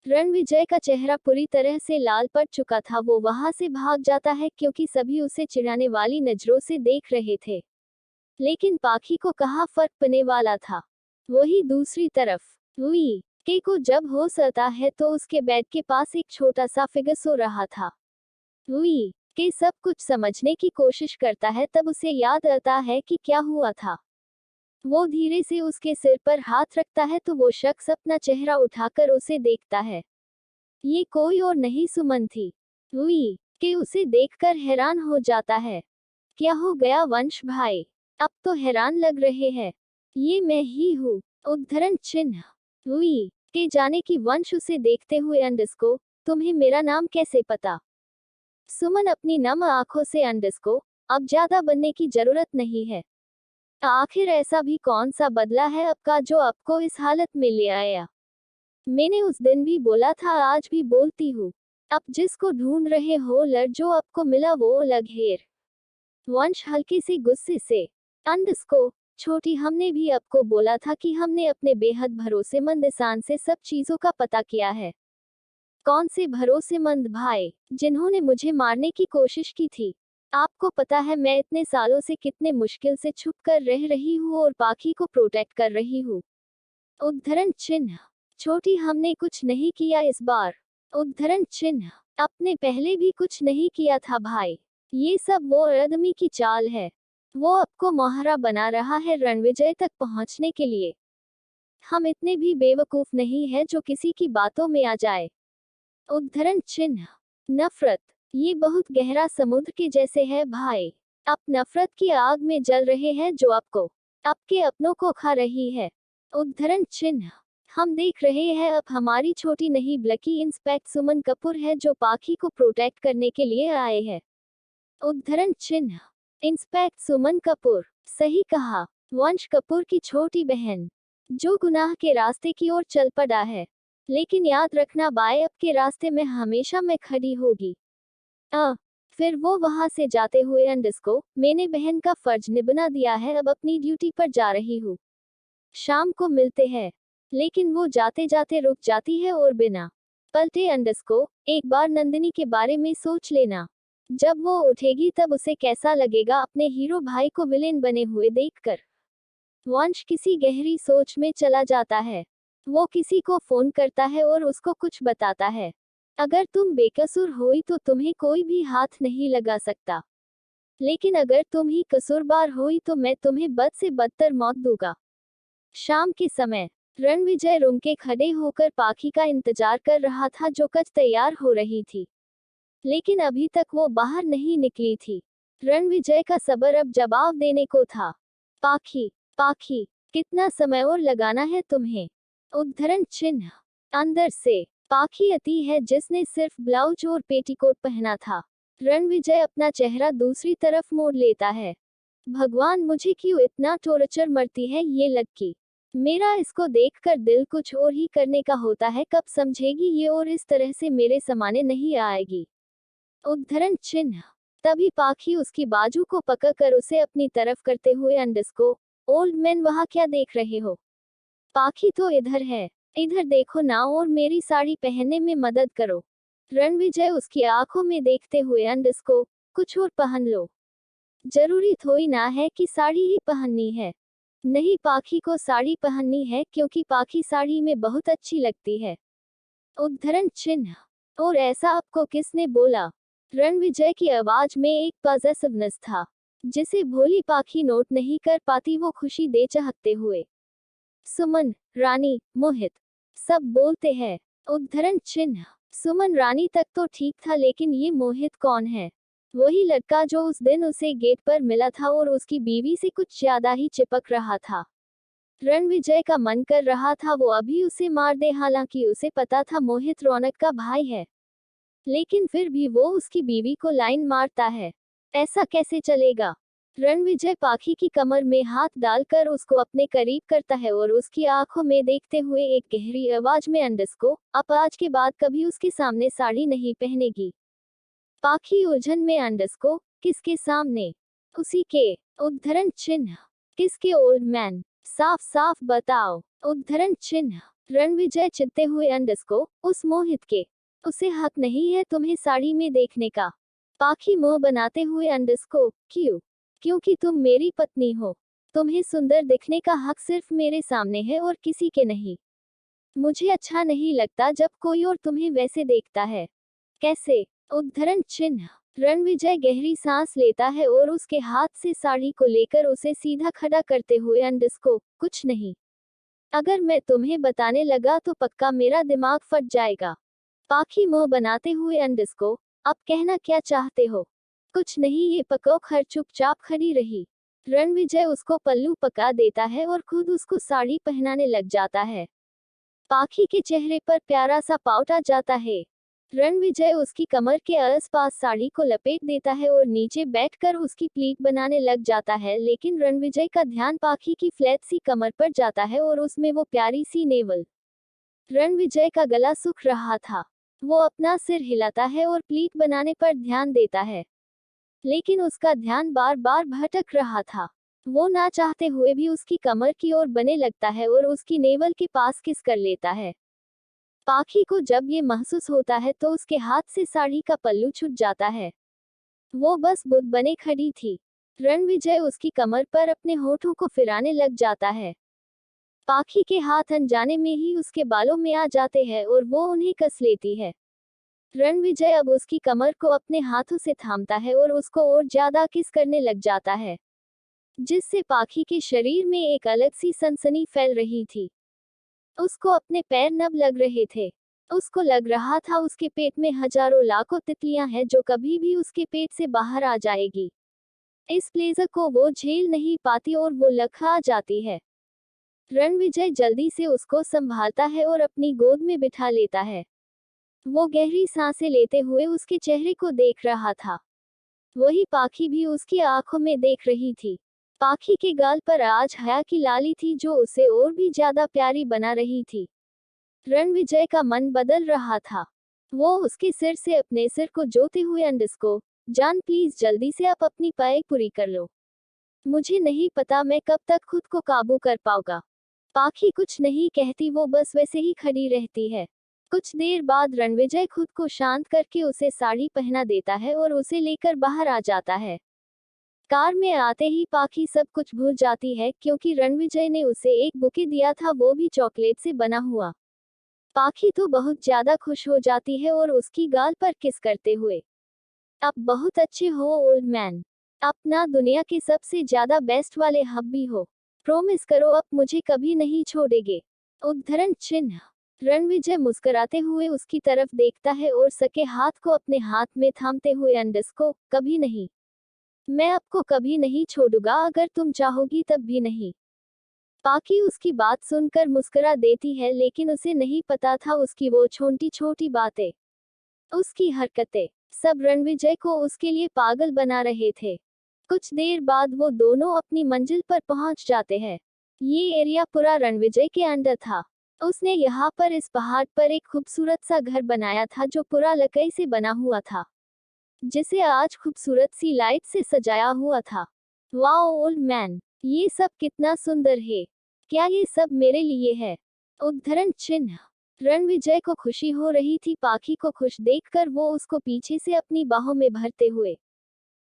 Speaker 2: रणविजय का चेहरा पूरी तरह से लाल पड़ चुका था। वो वहां से भाग जाता है क्योंकि सभी उसे चिढ़ाने वाली नजरों से देख रहे थे। लेकिन पाखी को कहाँ फर्क पड़ने वाला था। वही दूसरी तरफ लुई के को जब होश आता है तो उसके बेड के पास एक छोटा सा फिगर सो रहा था। लुई के सब कुछ समझने की कोशिश करता है। तब उसे याद आता है कि क्या हुआ था। वो धीरे से उसके सिर पर हाथ रखता है तो वो शख्स अपना चेहरा उठाकर उसे देखता है। ये कोई और नहीं सुमन थी। लुई के उसे देखकर हैरान हो जाता है। क्या हो गया वंश भाई, अब तो हैरान लग रहे हैं। ये मैं ही हूँ। उद्धरण चिन्ह। लुई के जाने की वंश उसे देखते हुए अंडस्को, तुम्हें मेरा नाम कैसे पता। सुमन अपनी नम आंखों से अंडस्को, अब ज्यादा बनने की जरूरत नहीं है। आखिर ऐसा भी कौन सा बदला है अब का जो आपको इस हालत में ले आया। मैंने उस दिन भी बोला था, आज भी बोलती हूँ। अब जिसको ढूंढ रहे हो लड़ जो आपको मिला वो अलग हेर। वंश हल्के से गुस्से से। अंडस्को, छोटी हमने भी आपको बोला था कि हमने अपने बेहद भरोसेमंद इंसान से सब चीजों का पता किया है। कौन से भरोसेमंद भाई, जिन्होंने मुझे मारने की कोशिश की थी। आपको पता है मैं इतने सालों से कितने मुश्किल से छुप कर रह रही हूँ और पाखी को प्रोटेक्ट कर रही हूँ। उद्धरण चिन्ह। छोटी हमने कुछ नहीं किया इस बार। उद्धरण चिन्ह। आपने पहले भी कुछ नहीं किया था भाई। ये सब वो आदमी की चाल है। वो आपको मोहरा बना रहा है रणविजय तक पहुंचने के लिए। हम इतने भी बेवकूफ नहीं है जो किसी की बातों में आ जाए। उद्धरण चिन्ह। नफरत। ये बहुत गहरा समुद्र के जैसे है भाई। आप नफरत की आग में जल रहे हैं जो आपको, आपके अपनों को खा रही है। उद्धरण चिन्ह। हम देख रहे हैं अब हमारी छोटी नहीं बल्कि इंस्पेक्टर सुमन कपूर है जो पाखी को प्रोटेक्ट करने के लिए आए हैं। उद्धरण चिन्ह। इंस्पेक्टर सुमन कपूर, सही कहा। वंश कपूर की छोटी बहन, जो गुनाह के रास्ते की ओर चल पड़ा है। लेकिन याद रखना बाय, अब के रास्ते में हमेशा मैं खड़ी होगी। फिर वो वहां से जाते हुए अंडस्को, मैंने बहन का फर्ज निभा दिया है, अब अपनी ड्यूटी पर जा रही हूँ। शाम को मिलते हैं। लेकिन वो जाते जाते रुक जाती है और बिना पलटे अंडस्को, एक बार नंदिनी के बारे में सोच लेना। जब वो उठेगी तब उसे कैसा लगेगा अपने हीरो भाई को विलेन बने हुए देखकर। वंश किसी गहरी सोच में चला जाता है। वो किसी को फोन करता है और उसको कुछ बताता है। अगर तुम बेकसूर हुई तो तुम्हें कोई भी हाथ नहीं लगा सकता। लेकिन अगर तुम ही कसूरबार हुई तो मैं तुम्हें बद से बदतर मौत दूंगा। शाम के समय रणविजय रूम के खड़े होकर पाखी का इंतजार कर रहा था जो कच तैयार हो रही थी। लेकिन अभी तक वो बाहर नहीं निकली थी। रणविजय का सब्र अब जवाब देने को था। पाखी, पाखी, कितना समय और लगाना है तुम्हें। उद्धरण चिन्ह। अंदर से। पाखी अति है जिसने सिर्फ ब्लाउज और पेटीकोट पहना था। रणविजय अपना चेहरा दूसरी तरफ मोड़ लेता है। भगवान, मुझे क्यों इतना टॉर्चर मरती है ये लड़की। मेरा इसको देखकर दिल कुछ और ही करने का होता है, कब समझेगी ये और इस तरह से मेरे समाने नहीं आएगी। उद्धरण चिन्ह। तभी पाखी उसकी बाजू को पकड़कर उसे अपनी तरफ करते हुए अंडरस्को, ओल्ड मैन वहाँ क्या देख रहे हो? पाखी तो इधर है, इधर देखो ना और मेरी साड़ी पहनने में मदद करो। रणविजय उसकी आंखों में देखते हुए अंडरस्को, कुछ और पहन लो। जरूरी थोड़ी ना है कि साड़ी ही पहननी है। नहीं, पाखी को साड़ी पहननी है क्योंकि पाखी साड़ी में बहुत अच्छी लगती है। उद्धरण चिन्ह। और ऐसा आपको किसने बोला? रणविजय की आवाज में एक पॉजेसिवनेस था जिसे भोली पाखी नोट नहीं कर पाती, वो खुशी दे चाहते हुए। सुमन, रानी, मोहित, सब बोलते हैं। उद्धरण चिन्ह। सुमन रानी तक तो ठीक था, लेकिन ये मोहित कौन है? वही लड़का जो उस दिन उसे गेट पर मिला था और उसकी बीवी से कुछ ज्यादा ही चिपक रहा था। रणविजय का मन कर रहा था वो अभी उसे मार दे, हालांकि उसे पता था मोहित रौनक का भाई है, लेकिन फिर भी वो उसकी बीवी को लाइन मारता है। ऐसा कैसे चलेगा? रणविजय पाखी की कमर में हाथ डालकर उसको अपने करीब करता है और उसकी आंखों में देखते हुए एक गहरी आवाज में अंडरस्को, अब आज के बाद कभी उसके सामने साड़ी नहीं पहनेगी। पाखी उलझन में अंडरस्को, किसके सामने? उसी के। उद्धरण चिन्ह। किसके ओल्ड मैन? साफ साफ बताओ। उद्धरण चिन्ह। रणविजय चिढ़ते हुए अंडरस्को, उस मोहित के। उसे हक नहीं है तुम्हें साड़ी में देखने का। पाखी मुंह बनाते हुए अंडरस्को, क्यों? क्योंकि तुम मेरी पत्नी हो। तुम्हें सुंदर दिखने का हक सिर्फ मेरे सामने है और किसी के नहीं। मुझे अच्छा नहीं लगता जब कोई और तुम्हें वैसे देखता है। कैसे? उद्धरण चिन्ह। रणविजय गहरी सांस लेता है और उसके हाथ से साड़ी को लेकर उसे सीधा खड़ा करते हुए अंडरस्को, कुछ नहीं। अगर मैं तुम्हें बताने लगा तो पक्का मेरा दिमाग फट जाएगा। पाखी मुंह बनाते हुए अंडरस्को, अब कहना क्या चाहते हो? कुछ नहीं, ये पकोखर चुपचाप खड़ी रही। रणविजय उसको पल्लू पका देता है और खुद उसको साड़ी पहनाने लग जाता है। पाखी के चेहरे पर प्यारा सा पाउट आ जाता है। रणविजय उसकी कमर के आसपास साड़ी को लपेट देता है और नीचे बैठकर उसकी प्लीट बनाने लग जाता है, लेकिन रणविजय का ध्यान पाखी की फ्लैट सी कमर पर जाता है और उसमें वो प्यारी सी नेवल। रणविजय का गला सूख रहा था। वो अपना सिर हिलाता है और प्लीट बनाने पर ध्यान देता है, लेकिन उसका ध्यान बार बार भटक रहा था। वो ना चाहते हुए भी उसकी कमर की ओर बने लगता है और उसकी नेवल के पास किस कर लेता है। पाखी को जब ये महसूस होता है तो उसके हाथ से साड़ी का पल्लू छूट जाता है। वो बस बुत बने खड़ी थी। रणविजय उसकी कमर पर अपने होठों को फिराने लग जाता है। पाखी के हाथ अनजाने में ही उसके बालों में आ जाते हैं और वो उन्हें कस लेती है। रणविजय अब उसकी कमर को अपने हाथों से थामता है और उसको और ज्यादा किस करने लग जाता है, जिससे पाखी के शरीर में एक अलग सी सनसनी फैल रही थी। उसको अपने पैर नब लग रहे थे। उसको लग रहा था उसके पेट में हजारों लाखों तितलियां हैं जो कभी भी उसके पेट से बाहर आ जाएगी। इस प्लेजर को वो झेल नहीं पाती और वो लखा जाती है। रणविजय जल्दी से उसको संभालता है और अपनी गोद में बिठा लेता है। वो गहरी सांसें लेते हुए उसके चेहरे को देख रहा था। वही पाखी भी उसकी आंखों में देख रही थी। पाखी के गाल पर आज हया की लाली थी जो उसे और भी ज्यादा प्यारी बना रही थी। रणविजय का मन बदल रहा था। वो उसके सिर से अपने सिर को जोते हुए अंडरस्को, जान प्लीज जल्दी से आप अपनी पाए पूरी कर लो। मुझे नहीं पता मैं कब तक खुद को काबू कर पाऊंगा। पाखी कुछ नहीं कहती, वो बस वैसे ही खड़ी रहती है। कुछ देर बाद रणविजय खुद को शांत करके उसे साड़ी पहना देता है और उसे लेकर बाहर आ जाता है। कार में आते ही पाखी सब कुछ भूल जाती है क्योंकि रणविजय ने उसे एक बुके दिया था, वो भी चॉकलेट से बना हुआ। पाखी तो बहुत ज्यादा खुश हो जाती है और उसकी गाल पर किस करते हुए, आप बहुत अच्छे हो ओल्ड मैन। आप ना दुनिया के सबसे ज्यादा बेस्ट वाले हब्बी हो। प्रॉमिस करो आप मुझे कभी नहीं छोड़ेंगे। उद्धरण चिन्ह। रणविजय मुस्कुराते हुए उसकी तरफ देखता है और सके हाथ को अपने हाथ में थामते हुए अंडरस्को, कभी नहीं। मैं आपको कभी नहीं छोड़ूंगा, अगर तुम चाहोगी तब भी नहीं। पाखी उसकी बात सुनकर मुस्कुरा देती है, लेकिन उसे नहीं पता था उसकी वो छोटी छोटी बातें, उसकी हरकतें, सब रणविजय को उसके लिए पागल बना रहे थे। कुछ देर बाद वो दोनों अपनी मंजिल पर पहुंच जाते हैं। ये एरिया पूरा रणविजय के अंडर था। उसने यहाँ पर इस पहाड़ पर एक खूबसूरत सा घर बनाया था जो पूरा लकड़ी से बना हुआ था, जिसे आज खूबसूरत सी लाइट से सजाया हुआ था। वाओ ओल्ड मैन, ये सब कितना सुंदर है। क्या ये सब मेरे लिए है? उद्धरण चिन्ह। रणविजय को खुशी हो रही थी पाखी को खुश देखकर वो उसको पीछे से अपनी बाहों में भरते हुए।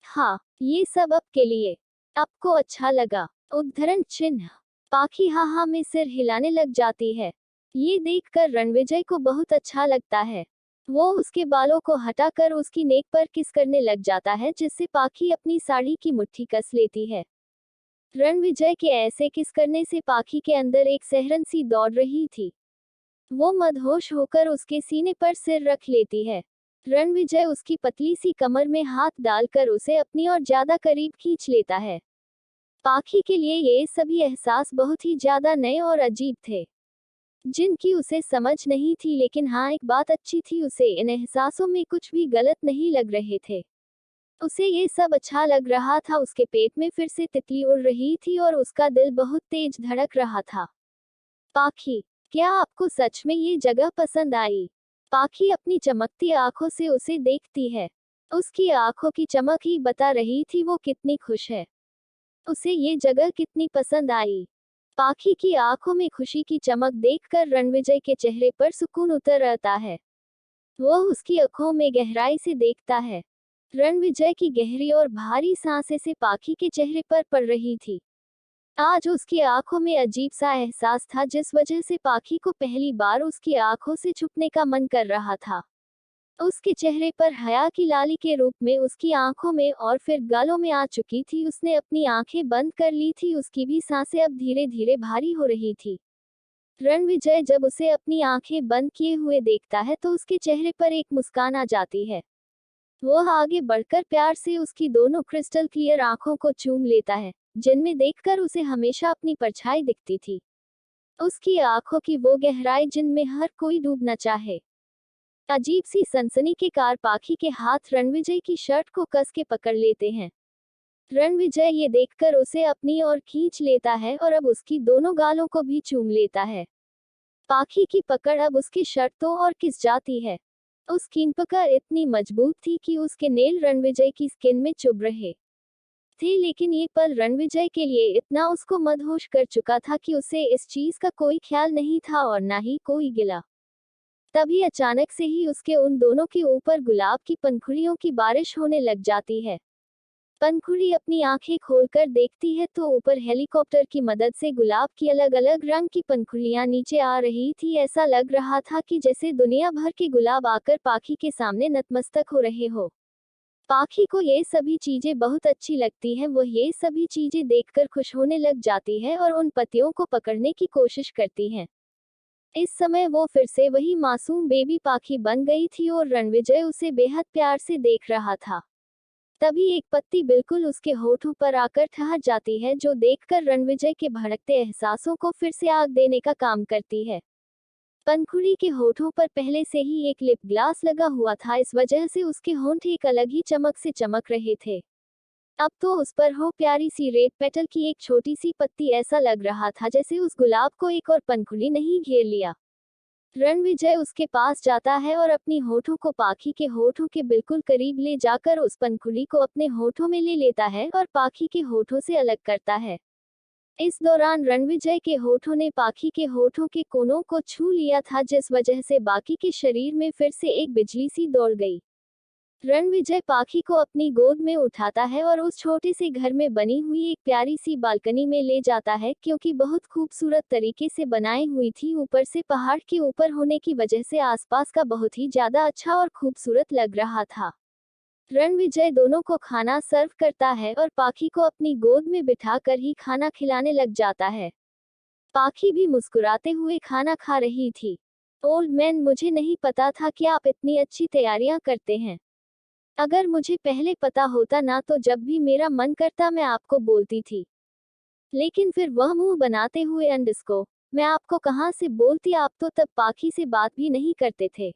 Speaker 2: हाँ, ये सब आपके लिए। आपको अच्छा लगा? उद्धरण चिन्ह। पाखी हाँ हाँ में सिर हिलाने लग जाती है। ये देखकर रणविजय को बहुत अच्छा लगता है। वो उसके बालों को हटाकर उसकी नेक पर किस करने लग जाता है, जिससे पाखी अपनी साड़ी की मुट्ठी कस लेती है। रणविजय के ऐसे किस करने से पाखी के अंदर एक सिहरन सी दौड़ रही थी। वो मदहोश होकर उसके सीने पर सिर रख लेती है। रणविजय उसकी पतली सी कमर में हाथ डालकर उसे अपनी और ज्यादा करीब खींच लेता है। पाखी के लिए ये सभी एहसास बहुत ही ज्यादा नए और अजीब थे, जिनकी उसे समझ नहीं थी, लेकिन हाँ एक बात अच्छी थी, उसे इन एहसासों में कुछ भी गलत नहीं लग रहे थे। उसे ये सब अच्छा लग रहा था। उसके पेट में फिर से तितली उड़ रही थी और उसका दिल बहुत तेज धड़क रहा था। पाखी, क्या आपको सच में ये जगह पसंद आई? पाखी अपनी चमकती आंखों से उसे देखती है। उसकी आंखों की चमक ही बता रही थी वो कितनी खुश है। उसे ये जगह कितनी पसंद आई। पाखी की आंखों में खुशी की चमक देखकर रणविजय के चेहरे पर सुकून उतर आता है। वह उसकी आंखों में गहराई से देखता है। रणविजय की गहरी और भारी सांसें से पाखी के चेहरे पर पड़ रही थी। आज उसकी आंखों में अजीब सा एहसास था, जिस वजह से पाखी को पहली बार उसकी आंखों से छुपने का मन कर रहा था। उसके चेहरे पर हया की लाली के रूप में उसकी आंखों में और फिर गालों में आ चुकी थी। उसने अपनी आंखें बंद कर ली थी। उसकी भी सांसें अब धीरे धीरे भारी हो रही थी। रणविजय जब उसे अपनी आंखें बंद किए हुए देखता है तो उसके चेहरे पर एक मुस्कान आ जाती है। वह आगे बढ़कर प्यार से उसकी दोनों क्रिस्टल क्लियर आंखों को चूम लेता है, जिनमें देखकर उसे हमेशा अपनी परछाई दिखती थी। उसकी आंखों की वो गहराई जिनमें हर कोई डूबना चाहे। अजीब सी सनसनी के कार पाखी के हाथ रणविजय की शर्ट को कस के पकड़ लेते हैं। रणविजय ये देखकर उसे अपनी ओर खींच लेता है और अब उसकी दोनों गालों को भी चूम लेता है। पाखी की पकड़ अब उसकी शर्टों और किस जाती है। उसकी पकड़ इतनी मजबूत थी कि उसके नेल रणविजय की स्किन में चुभ रहे थे, लेकिन ये पल रणविजय के लिए इतना उसको मदहोश कर चुका था कि उसे इस चीज का कोई ख्याल नहीं था और ना ही कोई गिला। तभी अचानक से ही उसके उन दोनों के ऊपर गुलाब की पंखुड़ियों की बारिश होने लग जाती है। पंखुड़ी अपनी आंखें खोलकर देखती है तो ऊपर हेलीकॉप्टर की मदद से गुलाब की अलग अलग रंग की पंखुड़ियां नीचे आ रही थी। ऐसा लग रहा था कि जैसे दुनिया भर के गुलाब आकर पाखी के सामने नतमस्तक हो रहे हो। पाखी को ये सभी चीजें बहुत अच्छी लगती हैं। वो ये सभी चीजें देखकर खुश होने लग जाती है और उन पत्तियों को पकड़ने की कोशिश करती है। इस समय वो फिर से वही मासूम बेबी पाखी बन गई थी और रणविजय उसे बेहद प्यार से देख रहा था। तभी एक पत्ती बिल्कुल उसके होठों पर आकर ठहर जाती है, जो देखकर रणविजय के भड़कते एहसासों को फिर से आग देने का काम करती है। पंखुड़ी के होठों पर पहले से ही एक लिप ग्लास लगा हुआ था, इस वजह से उसके होंठ एक अलग ही चमक से चमक रहे थे। अब तो उस पर हो प्यारी सी रेड पेटल की एक छोटी सी पत्ती। ऐसा लग रहा था जैसे उस गुलाब को एक और पंखुड़ी नहीं घेर लिया। रणविजय उसके पास जाता है और अपनी होठों को पाखी के होठों के बिल्कुल करीब ले जाकर उस पंखुड़ी को अपने होठों में ले लेता है और पाखी के होठों से अलग करता है। इस दौरान रणविजय के होठों ने पाखी के होठों के कोनों को छू लिया था, जिस वजह से बाकी के शरीर में फिर से एक बिजली सी दौड़ गई। रणविजय पाखी को अपनी गोद में उठाता है और उस छोटे से घर में बनी हुई एक प्यारी सी बालकनी में ले जाता है, क्योंकि बहुत खूबसूरत तरीके से बनाई हुई थी। ऊपर से पहाड़ के ऊपर होने की वजह से आसपास का बहुत ही ज्यादा अच्छा और खूबसूरत लग रहा था। रणविजय दोनों को खाना सर्व करता है और पाखी को अपनी गोद में बिठाकर ही खाना खिलाने लग जाता है। पाखी भी मुस्कुराते हुए खाना खा रही थी। ओल्ड मैन, मुझे नहीं पता था कि आप इतनी अच्छी तैयारियां करते हैं। अगर मुझे पहले पता होता ना तो जब भी मेरा मन करता मैं आपको बोलती थी। लेकिन फिर वह मुंह बनाते हुए अंडस्को, मैं आपको कहाँ से बोलती, आप तो तब पाखी से बात भी नहीं करते थे।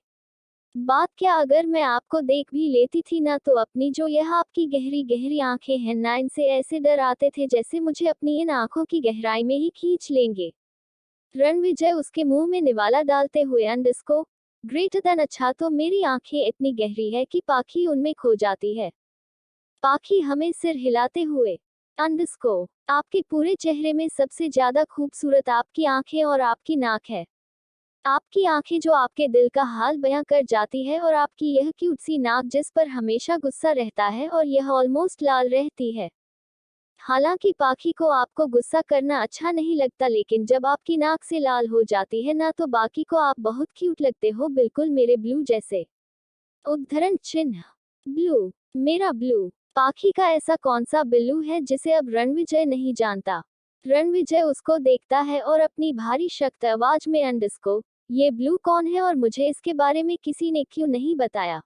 Speaker 2: बात क्या, अगर मैं आपको देख भी लेती थी ना तो अपनी जो यह आपकी गहरी गहरी आंखें हैं ना, इनसे ऐसे डर आते थे जैसे मुझे अपनी इन आंखों की गहराई में ही खींच लेंगे। रणविजय उसके मुंह में निवाला डालते हुए अंडस्को ग्रेटर देन, अच्छा तो मेरी आंखें इतनी गहरी है कि पाखी उनमें खो जाती है। पाखी हमें सिर हिलाते हुए अंडस्को, आपके पूरे चेहरे में सबसे ज्यादा खूबसूरत आपकी आंखें और आपकी नाक है। आपकी आंखें जो आपके दिल का हाल बयां कर जाती है, और आपकी यह क्यूट सी नाक जिस पर हमेशा गुस्सा रहता है और यह ऑलमोस्ट लाल रहती है। हालांकि पाखी को आपको गुस्सा करना अच्छा नहीं लगता, लेकिन जब आपकी नाक से लाल हो जाती है ना तो बाकी को आप बहुत क्यूट लगते हो, बिल्कुल मेरे ब्लू जैसे। उद्धरण चिन्ह ब्लू, मेरा ब्लू। पाखी का ऐसा कौन सा बिल्लू है जिसे अब रणविजय नहीं जानता। रणविजय उसको देखता है और अपनी भारी सख्त आवाज में अंडस्को, ये ब्लू कौन है और मुझे इसके बारे में किसी ने क्यों नहीं बताया।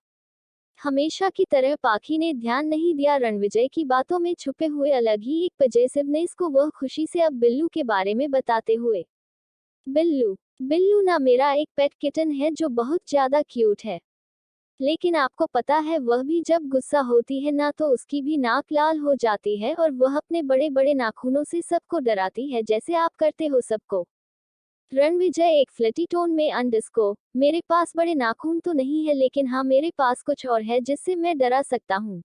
Speaker 2: हमेशा की तरह पाखी ने ध्यान नहीं दिया रणविजय की बातों में छुपे हुए अलग ही एक पजेसिवनेस को, वह खुशी से अब बिल्लू के बारे में बताते हुए। बिल्लू, बिल्लू ना मेरा एक पेट किटन है जो बहुत ज्यादा क्यूट है। लेकिन आपको पता है वह भी जब गुस्सा होती है ना तो उसकी भी नाक लाल हो जाती है और वह अपने बड़े बड़े नाखूनों से सबको डराती है जैसे आप करते हो सबको। रणविजय एक फ्लैटी टोन में अंडस्को, मेरे पास बड़े नाखून तो नहीं है लेकिन हाँ मेरे पास कुछ और है जिससे मैं डरा सकता हूँ।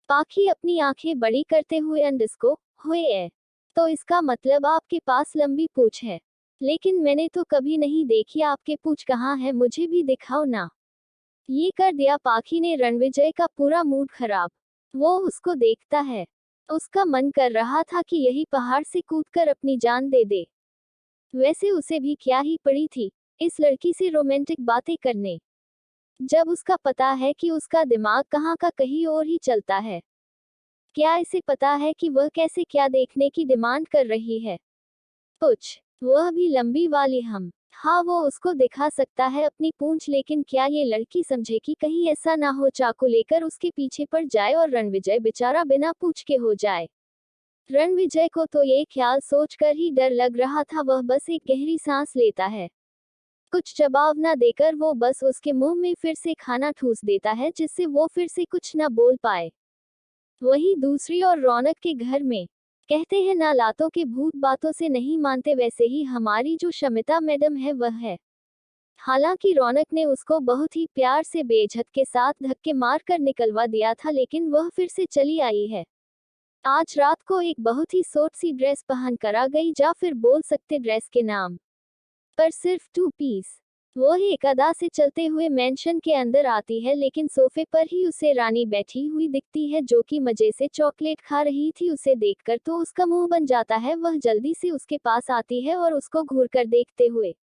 Speaker 2: पाखी अपनी आंखें बड़ी करते हुए अंडस्को, हुए है। तो इसका मतलब आपके पास लंबी पूंछ है। लेकिन मैंने तो कभी नहीं देखी, आपके पूंछ कहाँ है, मुझे भी दिखाओ ना। ये कर दिया पाखी ने रणविजय का पूरा मूड खराब। वो उसको देखता है। उसका मन कर रहा था कि यही पहाड़ से कूदकर अपनी जान दे दे। वैसे उसे भी क्या ही पड़ी थी इस लड़की से रोमांटिक बातें करने, जब उसका पता है कि उसका दिमाग कहाँ का कहीं और ही चलता है। क्या इसे पता है कि वह कैसे क्या देखने की डिमांड कर रही है। कुछ, वह भी लंबी वाली हम। हाँ वो उसको दिखा सकता है अपनी पूंछ, लेकिन क्या ये लड़की समझे कि कहीं ऐसा ना हो चाकू लेकर उसके पीछे पड़ जाए और रणविजय बेचारा बिना पूंछ के हो जाए। रणविजय को तो ये ख्याल सोचकर ही डर लग रहा था, वह बस एक गहरी सांस लेता है। कुछ जवाब न देकर वो बस उसके मुंह में फिर से खाना ठूस देता है जिससे वो फिर से कुछ न बोल पाए। वहीं दूसरी ओर रौनक के घर में, कहते हैं ना लातों के भूत बातों से नहीं मानते, वैसे ही हमारी जो शमिता मैडम है वह है। हालांकि रौनक ने उसको बहुत ही प्यार से बेइज्जत के साथ धक्के मार कर निकलवा दिया था, लेकिन वह फिर से चली आई है। आज रात को एक बहुत ही सोट सी ड्रेस पहन कर आ गई, या फिर बोल सकते ड्रेस के नाम पर सिर्फ 2 पीस। वह एक अदा से चलते हुए मेंशन के अंदर आती है, लेकिन सोफे पर ही उसे रानी बैठी हुई दिखती है जो कि मजे से चॉकलेट खा रही थी। उसे देखकर तो उसका मुंह बन जाता है। वह जल्दी से उसके पास आती है और उसको घूर कर देखते हुए,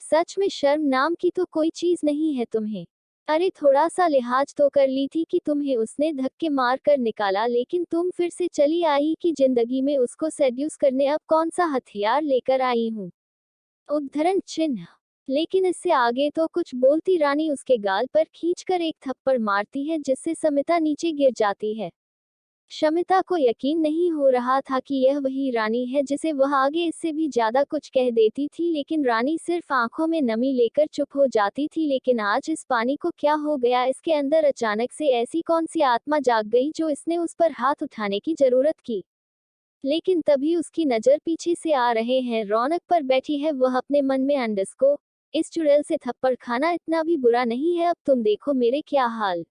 Speaker 2: सच में शर्म नाम की तो कोई चीज नहीं है तुम्हें। अरे थोड़ा सा लिहाज तो कर ली थी कि तुम्हें उसने धक्के मार कर निकाला, लेकिन तुम फिर से चली आई कि जिंदगी में उसको सेड्यूस करने अब कौन सा हथियार लेकर आई हूँ। उद्धरण चिन्ह। लेकिन इससे आगे तो कुछ बोलती रानी उसके गाल पर खींचकर एक थप्पड़ मारती है जिससे समिता नीचे गिर जाती है। शमिता को यकीन नहीं हो रहा था कि यह वही रानी है जिसे वह आगे इससे भी ज्यादा कुछ कह देती थी, लेकिन रानी सिर्फ आंखों में नमी लेकर चुप हो जाती थी। लेकिन आज इस पानी को क्या हो गया, इसके अंदर अचानक से ऐसी कौन सी आत्मा जाग गई जो इसने उस पर हाथ उठाने की जरूरत की। लेकिन तभी उसकी नजर पीछे से आ रहे हैं रौनक पर बैठी है। वह अपने मन में अंडस्को, इस चुड़ैल से थप्पड़ खाना इतना भी बुरा नहीं है, अब तुम देखो मेरे क्या हाल।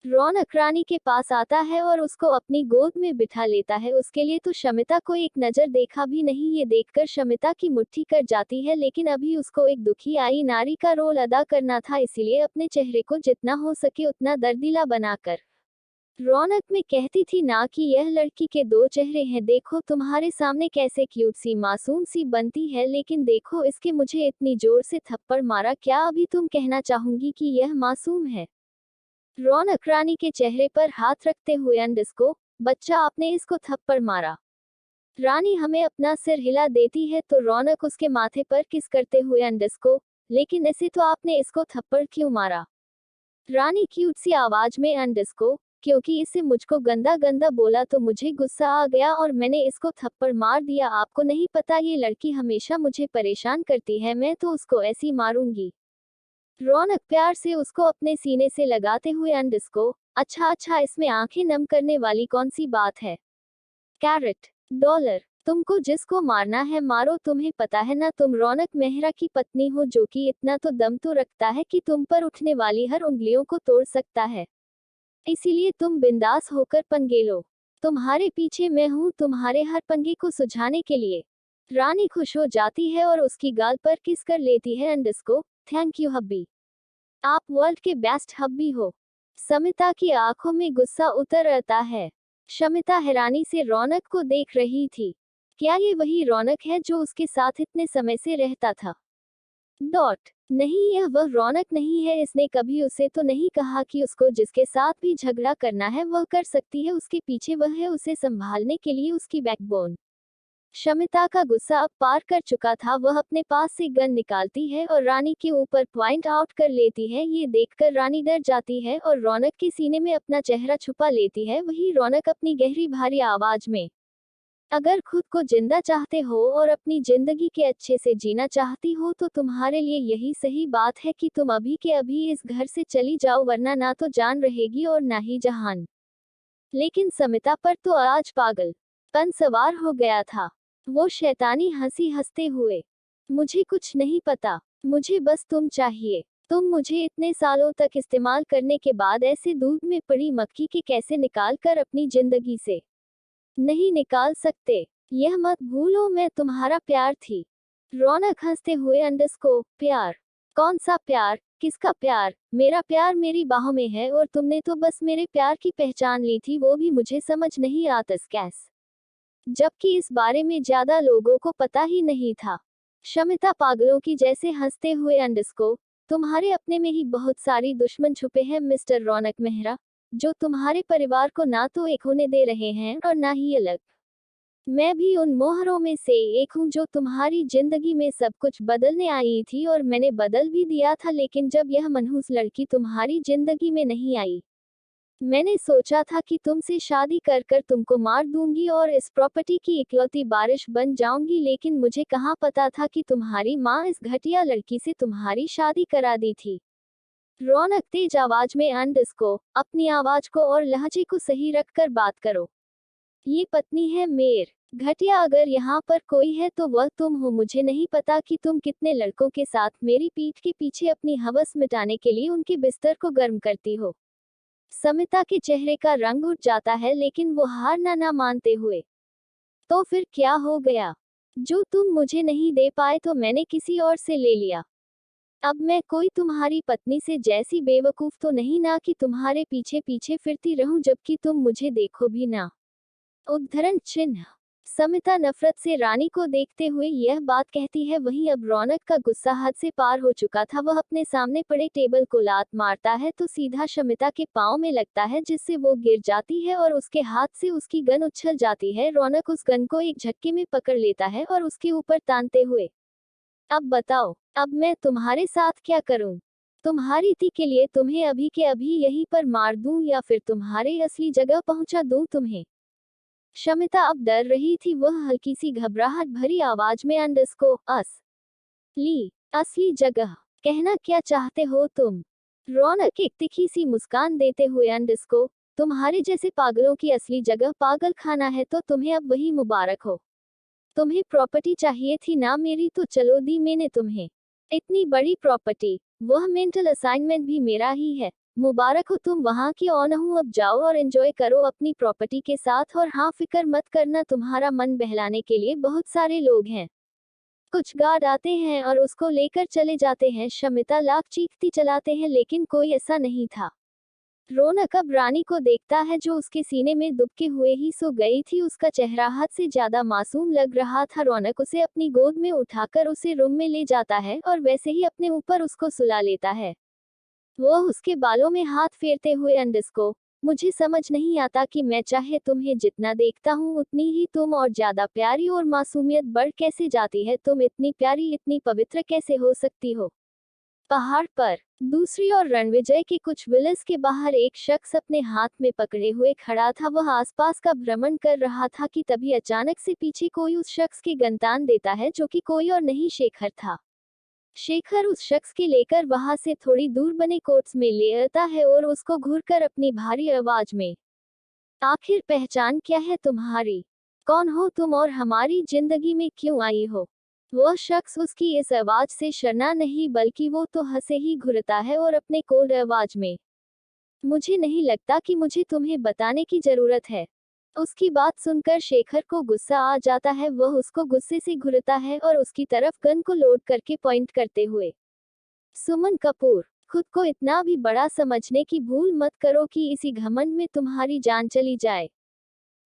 Speaker 2: रौनक रानी के पास आता है और उसको अपनी गोद में बिठा लेता है। उसके लिए तो शमिता को एक नजर देखा भी नहीं। ये देखकर शमिता की मुट्ठी कट जाती है, लेकिन अभी उसको एक दुखी आई नारी का रोल अदा करना था, इसीलिए अपने चेहरे को जितना हो सके उतना दर्दीला बनाकर रौनक में कहती थी ना कि यह लड़की के दो चेहरे हैं, देखो तुम्हारे सामने कैसे क्यूट सी मासूम सी बनती है, लेकिन देखो इसके मुझे इतनी जोर से थप्पड़ मारा, क्या अभी तुम कहना चाहूंगी कि यह मासूम है। रौनक रानी के चेहरे पर हाथ रखते हुए अंडस्को, बच्चा आपने इसको थप्पड़ मारा। रानी हमें अपना सिर हिला देती है तो रौनक उसके माथे पर किस करते हुए अंडस्को, लेकिन इसे तो आपने इसको थप्पड़ क्यों मारा। रानी क्यूट सी आवाज में अंडस्को, क्योंकि इसे मुझको गंदा गंदा बोला तो मुझे गुस्सा आ गया और मैंने इसको थप्पड़ मार दिया। आपको नहीं पता ये लड़की हमेशा मुझे परेशान करती है, मैं तो उसको ऐसी मारूंगी। रौनक प्यार से उसको अपने सीने से लगाते हुए अंडरस्को, अच्छा अच्छा, इसमें आंखें नम करने वाली कौन सी बात है। कैरेट, डॉलर, तुमको जिसको मारना है मारो, तुम्हें पता है ना तुम रौनक मेहरा की पत्नी हो, जो कि इतना तो दम तो रखता है कि तुम पर उठने वाली हर उंगलियों को तोड़ सकता है। इसीलिए तुम बिंदास होकर पंगे लो। तुम्हारे पीछे मैं हूँ, तुम्हारे हर पंगे को सुझाने के लिए। रानी खुश हो जाती है और उसकी गाल पर किस कर लेती है अंडरस्को, थैंक यू हब्बी, आप वर्ल्ड के बेस्ट हब्बी हो। समिता की आंखों में गुस्सा उतर आता है। शमिता हैरानी से रौनक को देख रही थी। क्या ये वही रौनक है जो उसके साथ इतने समय से रहता था? डॉट, नहीं, यह वह रौनक नहीं है। इसने कभी उसे तो नहीं कहा कि उसको जिसके साथ भी झगड़ा करना है वह कर सकती है, उसके पीछे वह है, उसे संभालने के लिए उसकी बैकबोन। शमिता का गुस्सा अब पार कर चुका था। वह अपने पास से गन निकालती है और रानी के ऊपर पॉइंट आउट कर लेती है। ये देखकर रानी डर जाती है और रौनक के सीने में अपना चेहरा छुपा लेती है। वही रौनक अपनी गहरी भारी आवाज में, अगर खुद को जिंदा चाहते हो और अपनी जिंदगी के अच्छे से जीना चाहती हो तो तुम्हारे लिए यही सही बात है कि तुम अभी के अभी इस घर से चली जाओ, वरना ना तो जान रहेगी और ना ही जहान। लेकिन समिता पर तो आज पागलपन सवार हो गया था। वो शैतानी हंसी हंसते हुए, मुझे कुछ नहीं पता, मुझे बस तुम चाहिए। तुम मुझे इतने सालों तक इस्तेमाल करने के बाद ऐसे दूध में पड़ी मक्खी के कैसे निकाल कर अपनी जिंदगी से नहीं निकाल सकते। यह मत भूलो मैं तुम्हारा प्यार थी। रौनक हंसते हुए अंडरस्को, प्यार? कौन सा प्यार, किसका प्यार? मेरा प्यार मेरी बाहों में है और तुमने तो बस मेरे प्यार की पहचान ली थी, वो भी मुझे समझ नहीं आता कैस, जबकि इस बारे में ज्यादा लोगों को पता ही नहीं था। शमिता पागलों की जैसे हंसते हुए अंडरस्को, तुम्हारे अपने में ही बहुत सारी दुश्मन छुपे हैं मिस्टर रौनक मेहरा, जो तुम्हारे परिवार को ना तो एक होने दे रहे हैं और ना ही अलग। मैं भी उन मोहरों में से एक हूँ जो तुम्हारी जिंदगी में सब कुछ बदलने आई थी और मैंने बदल भी दिया था, लेकिन जब यह मनहूस लड़की तुम्हारी जिंदगी में नहीं आई, मैंने सोचा था कि तुमसे शादी कर कर तुमको मार दूंगी और इस प्रॉपर्टी की इकलौती बारिश बन जाऊंगी, लेकिन मुझे कहाँ पता था कि तुम्हारी माँ इस घटिया लड़की से तुम्हारी शादी करा दी थी। रौनक तेज आवाज में अंडरस्को, अपनी आवाज को और लहजे को सही रखकर बात करो। ये पत्नी है मेर, घटिया अगर यहाँ पर कोई है तो वह तुम हो। मुझे नहीं पता कि तुम कितने लड़कों के साथ मेरी पीठ के पीछे अपनी हवस मिटाने के लिए उनके बिस्तर को गर्म करती हो। समिता के चेहरे का रंग उठ जाता है, लेकिन वो हार ना मानते हुए, तो फिर क्या हो गया? जो तुम मुझे नहीं दे पाए तो मैंने किसी और से ले लिया। अब मैं कोई तुम्हारी पत्नी से जैसी बेवकूफ तो नहीं ना कि तुम्हारे पीछे पीछे फिरती रहूं जबकि तुम मुझे देखो भी ना। उद्धरण चिन्ह। समिता नफरत से रानी को देखते हुए यह बात कहती है। वहीं अब रौनक का गुस्सा हद से पार हो चुका था। वह अपने सामने पड़े टेबल को लात मारता है तो सीधा शमिता के पांव में लगता है, जिससे वो गिर जाती है और उसके हाथ से उसकी गन उछल जाती है। रौनक उस गन को एक झटके में पकड़ लेता है और उसके ऊपर तानते हुए, अब बताओ, अब मैं तुम्हारे साथ क्या करूं? तुम्हारी थी के लिए तुम्हें अभी के अभी यहीं पर मार दूं या फिर तुम्हारे असली जगह पहुंचा दूं तुम्हें? शमिता अब डर रही थी। वह हल्की सी घबराहट भरी आवाज में अंडरस्को, असली जगह कहना क्या चाहते हो तुम? रौनक एक तिखी सी मुस्कान देते हुए अंडरस्को, तुम्हारे जैसे पागलों की असली जगह पागल खाना है तो तुम्हें अब वही मुबारक हो। तुम्हें प्रॉपर्टी चाहिए थी ना मेरी, तो चलो दी मैंने तुम्हें इतनी बड़ी प्रॉपर्टी। वह मेंटल असाइनमेंट भी मेरा ही है। मुबारक हो, तुम वहाँ की ऑन हो। अब जाओ और एंजॉय करो अपनी प्रॉपर्टी के साथ। और हाँ, फिक्र मत करना, तुम्हारा मन बहलाने के लिए बहुत सारे लोग हैं। कुछ गार्ड आते हैं और उसको लेकर चले जाते हैं। शमिता लाख चीखती चलाते हैं लेकिन कोई ऐसा नहीं था। रौनक अब रानी को देखता है जो उसके सीने में दुबके हुए ही सो गई थी। उसका चेहरा हद से ज्यादा मासूम लग रहा था। रौनक उसे अपनी गोद में उठाकर उसे रूम में ले जाता है और वैसे ही अपने ऊपर उसको सुला लेता है। वो उसके बालों में हाथ फेरते हुए अंडरस्को, मुझे समझ नहीं आता कि मैं चाहे तुम्हें जितना देखता हूँ उतनी ही तुम और ज्यादा प्यारी और मासूमियत बढ़ कैसे जाती है। तुम इतनी प्यारी इतनी पवित्र कैसे हो सकती हो? पहाड़ पर दूसरी ओर रणविजय के कुछ विलेज के बाहर एक शख्स अपने हाथ में पकड़े हुए खड़ा था। वह आसपास का भ्रमण कर रहा था कि तभी अचानक से पीछे कोई उस शख्स के गन तान देता है, जो कि कोई और नहीं शेखर था। शेखर उस शख्स के लेकर वहां से थोड़ी दूर बने कोर्ट्स में ले आता है और उसको घूरकर अपनी भारी आवाज में, आखिर पहचान क्या है तुम्हारी? कौन हो तुम और हमारी जिंदगी में क्यों आई हो? वह शख्स उसकी इस आवाज से शर्मा नहीं बल्कि वो तो हंसे ही घुरता है और अपने कोल्ड आवाज में, मुझे नहीं लगता कि मुझे तुम्हें बताने की जरूरत है। उसकी बात सुनकर शेखर को गुस्सा आ जाता है। वह उसको गुस्से से घुरता है और उसकी तरफ गन को लोड करके पॉइंट करते हुए, सुमन कपूर, खुद को इतना भी बड़ा समझने की भूल मत करो कि इसी घमंड में तुम्हारी जान चली जाए।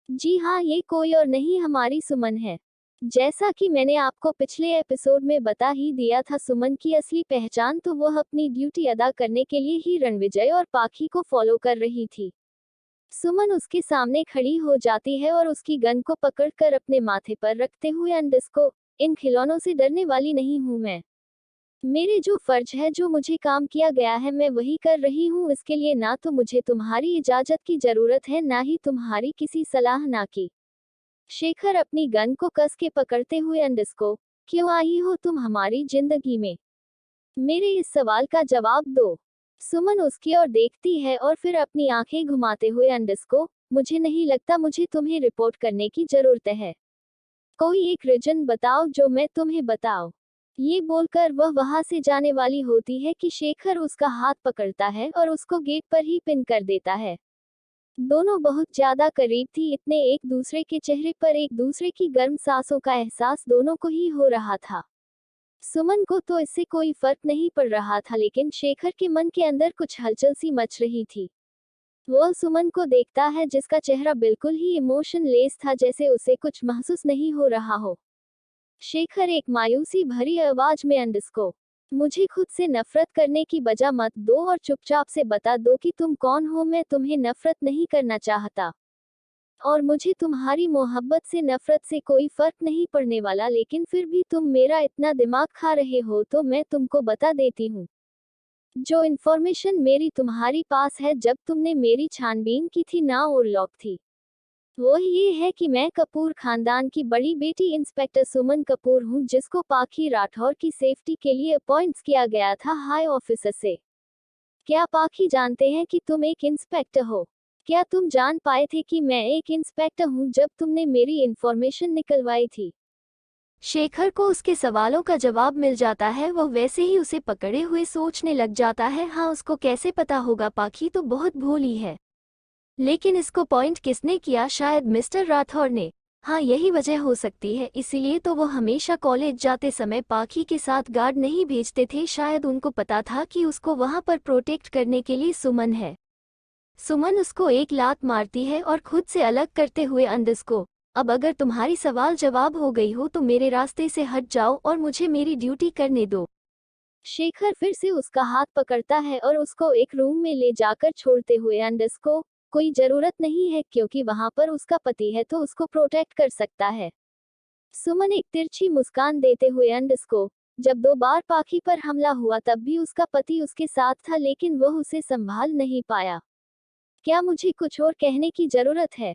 Speaker 2: जी हाँ, ये कोई और नहीं हमारी सुमन है। जैसा कि मैंने आपको पिछले एपिसोड में बता ही दिया था, सुमन की असली पहचान तो वह अपनी ड्यूटी अदा करने के लिए ही रणविजय और पाखी को फॉलो कर रही थी। सुमन उसके सामने खड़ी हो जाती है और उसकी गन को पकड़कर अपने माथे पर रखते हुए, अंडस्को, इन खिलौनों से डरने वाली नहीं हूं मैं। मेरे जो फर्ज है, जो मुझे काम किया गया है, मैं वही कर रही हूँ। इसके लिए ना तो मुझे तुम्हारी इजाजत की जरूरत है, ना ही तुम्हारी किसी सलाह ना की। शेखर अपनी गन को कस के पकड़ते हुए, अंडस्को, क्यों आई हो तुम हमारी जिंदगी में? मेरे इस सवाल का जवाब दो। सुमन उसकी ओर देखती है और फिर अपनी आंखें घुमाते हुए, अंडस्को, मुझे नहीं लगता मुझे तुम्हें रिपोर्ट करने की जरूरत है। कोई एक रीजन बताओ जो मैं तुम्हें बताओ। ये बोलकर वह वहां से जाने वाली होती है कि शेखर उसका हाथ पकड़ता है और उसको गेट पर ही पिन कर देता है। दोनों बहुत ज्यादा करीब थी, इतने एक दूसरे के चेहरे पर एक दूसरे की गर्म सांसों का एहसास दोनों को ही हो रहा था। सुमन को तो इससे कोई फर्क नहीं पड़ रहा था, लेकिन शेखर के मन के अंदर कुछ हलचल सी मच रही थी। वह सुमन को देखता है जिसका चेहरा बिल्कुल ही इमोशनलेस था, जैसे उसे कुछ महसूस नहीं हो रहा हो। शेखर एक मायूसी भरी आवाज में, अंडस्को, मुझे खुद से नफरत करने की वजह मत दो और चुपचाप से बता दो कि तुम कौन हो। मैं तुम्हें नफरत नहीं करना चाहता और मुझे तुम्हारी मोहब्बत से नफरत से कोई फर्क नहीं पड़ने वाला, लेकिन फिर भी तुम मेरा इतना दिमाग खा रहे हो तो मैं तुमको बता देती हूँ। जो इन्फॉर्मेशन मेरी तुम्हारी पास है, जब तुमने मेरी छानबीन की थी ना और लॉक थी, वो ये है कि मैं कपूर खानदान की बड़ी बेटी इंस्पेक्टर सुमन कपूर हूँ, जिसको पाखी राठौर की सेफ्टी के लिए अपॉइंट किया गया था हाई ऑफिसर से। क्या पाखी जानते हैं कि तुम एक इंस्पेक्टर हो? क्या तुम जान पाए थे कि मैं एक इंस्पेक्टर हूँ जब तुमने मेरी इंफॉर्मेशन निकलवाई थी?
Speaker 1: शेखर को उसके सवालों का जवाब मिल जाता है। वह वैसे ही उसे पकड़े हुए सोचने लग जाता है, हाँ उसको कैसे पता होगा, पाखी तो बहुत भोली है। लेकिन इसको पॉइंट किसने किया? शायद मिस्टर राठौर ने। हाँ, यही वजह हो सकती है, इसीलिए तो वो हमेशा कॉलेज जाते समय पाखी के साथ गार्ड नहीं भेजते थे। शायद उनको पता था कि उसको वहां पर प्रोटेक्ट करने के लिए सुमन है। सुमन उसको एक लात मारती है और खुद से अलग करते हुए, अंडस्को, अब अगर तुम्हारी सवाल जवाब हो गई हो तो मेरे रास्ते से हट जाओ और मुझे मेरी ड्यूटी करने दो।
Speaker 2: शेखर फिर से उसका हाथ पकड़ता है और उसको एक रूम में ले जाकर छोड़ते हुए, अंडस्को, कोई जरूरत नहीं है, क्योंकि वहां पर उसका पति है तो उसको प्रोटेक्ट कर सकता है। सुमन एक तिरछी मुस्कान देते हुए, अंडस्को, जब 2 बार पाखी पर हमला हुआ तब भी उसका पति उसके साथ था, लेकिन वह उसे संभाल नहीं पाया। क्या मुझे कुछ और कहने की जरूरत है?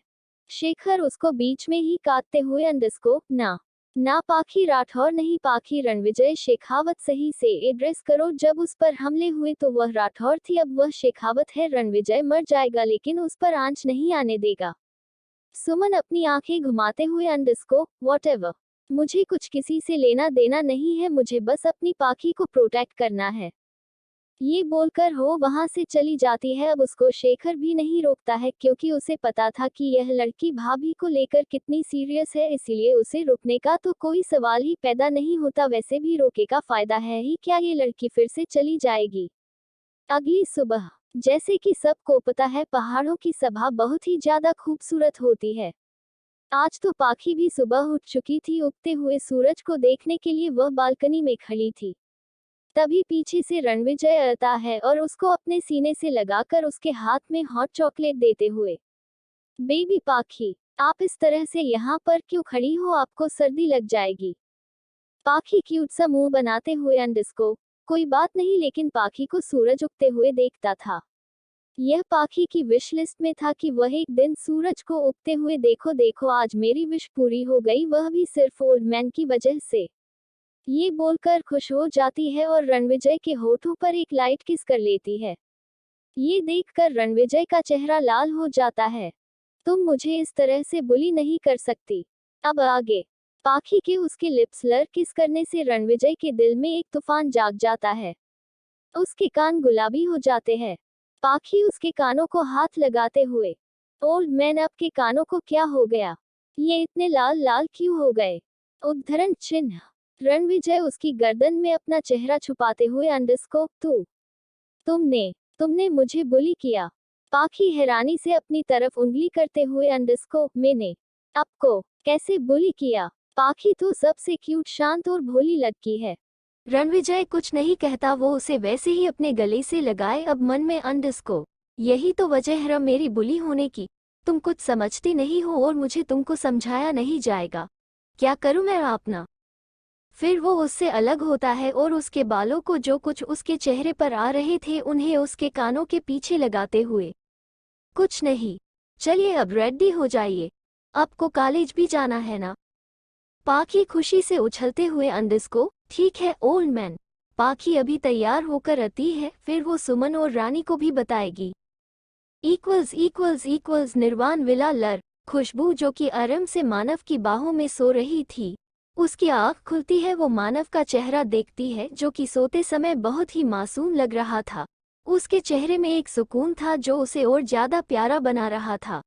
Speaker 2: शेखर उसको बीच में ही काटते हुए, अंडस्को, ना, ना पाखी राठौर नहीं, पाखी रणविजय शेखावत, सही से एड्रेस करो। जब उस पर हमले हुए तो वह राठौर थी, अब वह शेखावत है। रणविजय मर जाएगा लेकिन उस पर आंच नहीं आने देगा। सुमन अपनी आंखें घुमाते हुए, अंडस्को, वॉटएवर, मुझे कुछ किसी से लेना देना नहीं है, मुझे बस अपनी पाखी को प्रोटेक्ट करना है। ये बोलकर वो वहां से चली जाती है। अब उसको शेखर भी नहीं रोकता है, क्योंकि उसे पता था कि यह लड़की भाभी को लेकर कितनी सीरियस है, इसीलिए उसे रोकने का तो कोई सवाल ही पैदा नहीं होता। वैसे भी रोके का फायदा है ही क्या, ये लड़की फिर से चली जाएगी। अगली सुबह, जैसे कि सबको पता है, पहाड़ों की सभा बहुत ही ज्यादा खूबसूरत होती है। आज तो पाखी भी सुबह उठ चुकी थी। उगते हुए सूरज को देखने के लिए वह बालकनी में खड़ी थी। तभी पीछे से रणविजय आता है और उसको अपने सीने से लगाकर उसके हाथ में हॉट चॉकलेट देते हुए, बेबी पाखी, आप इस तरह से यहाँ पर क्यों खड़ी हो? आपको सर्दी लग जाएगी। पाखी क्यूट सा मुंह बनाते हुए, अंडस्को, कोई बात नहीं, लेकिन पाखी को सूरज उगते हुए देखता था। यह पाखी की विश लिस्ट में था कि वह एक दिन सूरज को उगते हुए देखो। देखो, आज मेरी विश पूरी हो गई, वह भी सिर्फ ओल्ड मैन की वजह से। ये बोलकर खुश हो जाती है और रणविजय के होठों पर एक लाइट किस कर लेती है। ये देखकर रणविजय का चेहरा लाल हो जाता है। तुम मुझे इस तरह से बुली नहीं कर सकती। अब आगे। पाखी के उसके लिप्स लर किस करने से रणविजय के दिल में एक तूफान जाग जाता है। उसके कान गुलाबी हो जाते हैं। पाखी उसके कानों को हाथ लगाते हुए, ओल्ड मैन आपके कानों को क्या हो गया? ये इतने लाल लाल क्यों हो गए? उद्धरण चिन्ह। रणविजय उसकी गर्दन में अपना चेहरा छुपाते हुए अंडरस्कोप तुमने मुझे बुली किया। पाखी हैरानी से अपनी तरफ उंगली करते हुए अंडरस्कोप मैंने आपको कैसे बुली किया? पाखी तो सबसे क्यूट शांत और भोली लड़की है।
Speaker 1: रणविजय कुछ नहीं कहता, वो उसे वैसे ही अपने गले से लगाए। अब मन में अंडरस्कोप, यही तो वजह है मेरी बुली होने की। तुम कुछ समझती नहीं हो और मुझे तुमको समझाया नहीं जाएगा। क्या करूं मैं अपना? फिर वो उससे अलग होता है और उसके बालों को जो कुछ उसके चेहरे पर आ रहे थे उन्हें उसके कानों के पीछे लगाते हुए, कुछ नहीं, चलिए अब रेडी हो जाइए, आपको कॉलेज भी जाना है ना? पाखी खुशी से उछलते हुए अंडरस्कोप, ठीक है ओल्ड मैन। पाखी अभी तैयार होकर आती है, फिर वो सुमन और रानी को भी बताएगी। इक्वल्स इक्वल्स इक्वल्स निर्वाण विला लर। खुशबू जो कि आराम से मानव की बाहों में सो रही थी, उसकी आँख खुलती है। वो मानव का चेहरा देखती है जो कि सोते समय बहुत ही मासूम लग रहा था। उसके चेहरे में एक सुकून था जो उसे और ज्यादा प्यारा बना रहा था।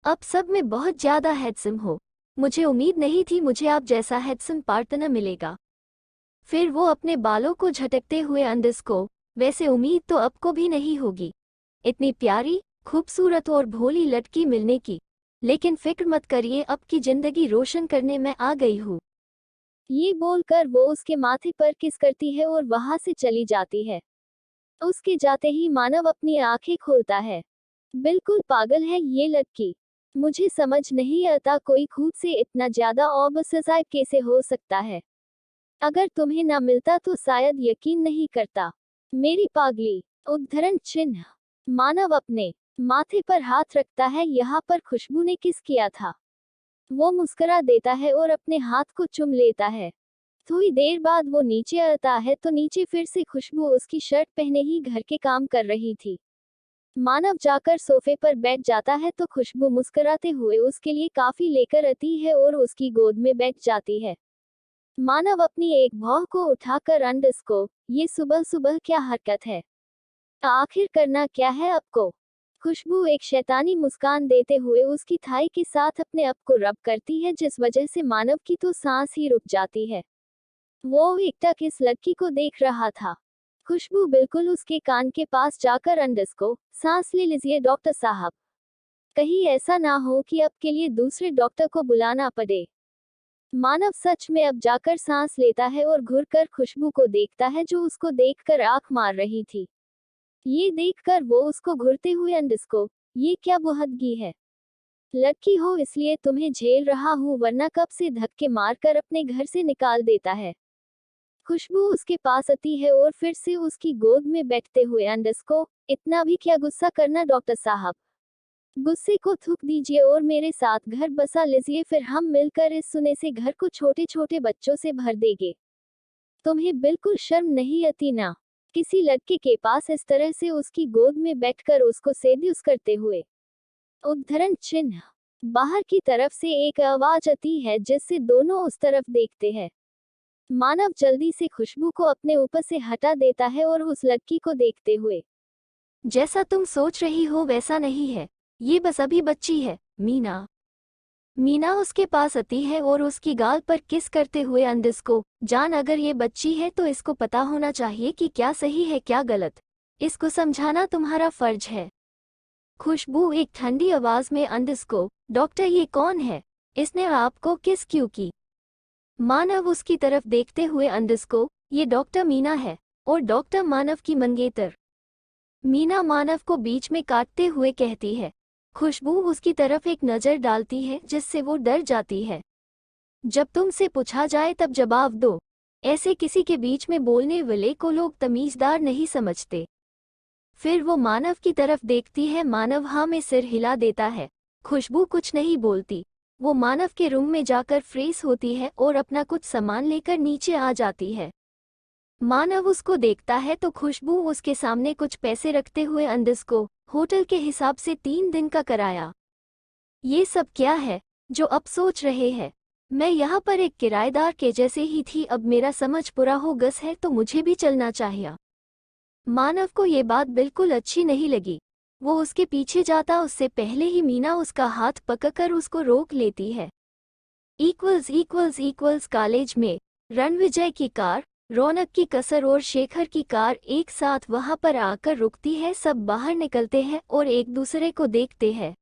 Speaker 1: अब सब में बहुत ज्यादा हैंडसम हो। मुझे उम्मीद नहीं थी मुझे आप जैसा हैंडसम पार्टनर मिलेगा। फिर वो अपने बालों को झटकते हुए अंडरस्कोप, वैसे उम्मीद तो आपको भी नहीं होगी इतनी प्यारी, खूबसूरत और भोली लड़की मिलने की। लेकिन फिक्र मत करिए, अब की जिंदगी रोशन करने मैं आ गई हूँ।
Speaker 2: ये बोलकर वो उसके माथे पर किस करती है और वहां से चली जाती है। उसके जाते ही मानव अपनी आंखें खोलता है। बिल्कुल पागल है ये लड़की। मुझे समझ नहीं आता कोई खुद से इतना ज्यादा ऑब्सेसिव कैसे हो सकता है। अगर तुम्हें ना मिलता तो शायद यकीन नहीं करता। मेरी पागली। उद्धरण चिन्ह। मानव अपने माथे पर हाथ रखता है। यहाँ पर खुशबू ने किस किया था। वो मुस्कुरा देता है और अपने हाथ को चूम लेता है। थोड़ी देर बाद वो नीचे आता है तो नीचे फिर से खुशबू उसकी शर्ट पहने ही घर के काम कर रही थी। मानव जाकर सोफे पर बैठ जाता है तो खुशबू मुस्कुराते हुए उसके लिए काफी लेकर आती है और उसकी गोद में बैठ जाती है। मानव अपनी एक भौं को उठाकर अंडरस्कोप, ये सुबह सुबह क्या हरकत है? आखिर करना क्या है आपको? खुशबू एक शैतानी मुस्कान देते हुए उसकी थाई के साथ अपने आप को रब करती है जिस वजह से मानव की तो सांस ही रुक जाती है। वो एकटक इस लड़की को देख रहा था। खुशबू बिल्कुल उसके कान के पास जाकर अंडरस्कोप, सांस ले लीजिए डॉक्टर साहब। कहीं ऐसा ना हो कि अब के लिए दूसरे डॉक्टर को बुलाना पड़े। मानव सच में अब जाकर सांस लेता है और घुरकर खुशबू को देखता है जो उसको देखकर आंख मार रही थी। ये देखकर वो उसको घुरते हुए अंडरस्कोप, ये क्या बुहदगी है? लड़की हो इसलिए तुम्हें झेल रहा हूँ वरना कब से धक्के मारकर अपने घर से निकाल देता है। खुशबू उसके पास आती है और फिर से उसकी गोद में बैठते हुए अंडरस्कोप, इतना भी क्या गुस्सा करना डॉक्टर साहब। गुस्से को थूक दीजिए और मेरे साथ घर बसा लीजिए, फिर हम मिलकर इस सुने से घर को छोटे छोटे बच्चों से भर देंगे। तुम्हें बिल्कुल शर्म नहीं आती ना? किसी लड़के के पास इस तरह से उसकी गोद में बैठकर उसको सेड्यूस करते हुए। उद्धरण चिन्ह। बाहर की तरफ से एक आवाज आती है जिससे दोनों उस तरफ देखते हैं। मानव जल्दी से खुशबू को अपने ऊपर से हटा देता है और उस लड़की को देखते हुए,
Speaker 1: जैसा तुम सोच रही हो वैसा नहीं है, ये बस अभी बच्ची है। मीना मीना उसके पास आती है और उसकी गाल पर किस करते हुए अंडरस्कोप, जान अगर ये बच्ची है तो इसको पता होना चाहिए कि क्या सही है क्या गलत। इसको समझाना तुम्हारा फर्ज है। खुशबू एक ठंडी आवाज में अंडरस्कोप, डॉक्टर ये कौन है? इसने आपको किस क्यों की? मानव उसकी तरफ देखते हुए अंडरस्कोप, ये डॉक्टर मीना है और डॉक्टर मानव की मंगेतर। मीना मानव को बीच में काटते हुए कहती है। खुशबू उसकी तरफ एक नज़र डालती है जिससे वो डर जाती है। जब तुमसे पूछा जाए तब जवाब दो, ऐसे किसी के बीच में बोलने वाले को लोग तमीज़दार नहीं समझते। फिर वो मानव की तरफ देखती है। मानव हाँ में सिर हिला देता है। खुशबू कुछ नहीं बोलती, वो मानव के रूम में जाकर फ्रेश होती है और अपना कुछ सामान लेकर नीचे आ जाती है। मानव उसको देखता है तो खुशबू उसके सामने कुछ पैसे रखते हुए अंडस्को होटल के हिसाब से 3 दिन का कराया। ये सब क्या है जो अब सोच रहे हैं? मैं यहाँ पर एक किराएदार के जैसे ही थी, अब मेरा समझ पूरा हो गस है तो मुझे भी चलना चाहिए। मानव को ये बात बिल्कुल अच्छी नहीं लगी। वो उसके पीछे जाता उससे पहले ही मीना उसका हाथ पकड़कर उसको रोक लेती है। कॉलेज में रणविजय की कार, रौनक की कसर और शेखर की कार एक साथ वहां पर आकर रुकती है। सब बाहर निकलते हैं और एक दूसरे को देखते हैं।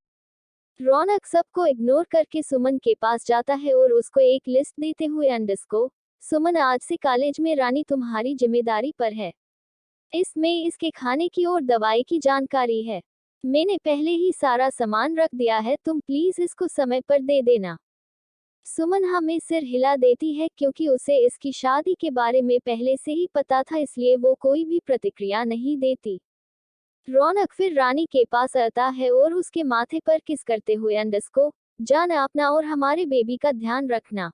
Speaker 2: रौनक सबको इग्नोर करके सुमन के पास जाता है और उसको एक लिस्ट देते हुए अंडस्को, सुमन आज से कॉलेज में रानी तुम्हारी जिम्मेदारी पर है। इसमें इसके खाने की और दवाई की जानकारी है। मैंने पहले ही सारा सामान रख दिया है, तुम प्लीज इसको समय पर दे देना। सुमन हमें सिर हिला देती है क्योंकि उसे इसकी शादी के बारे में पहले से ही पता था, इसलिए वो कोई भी प्रतिक्रिया नहीं देती। रौनक फिर रानी के पास आता है और उसके माथे पर किस करते हुए अंडस्को, जान अपना और हमारे बेबी का ध्यान रखना।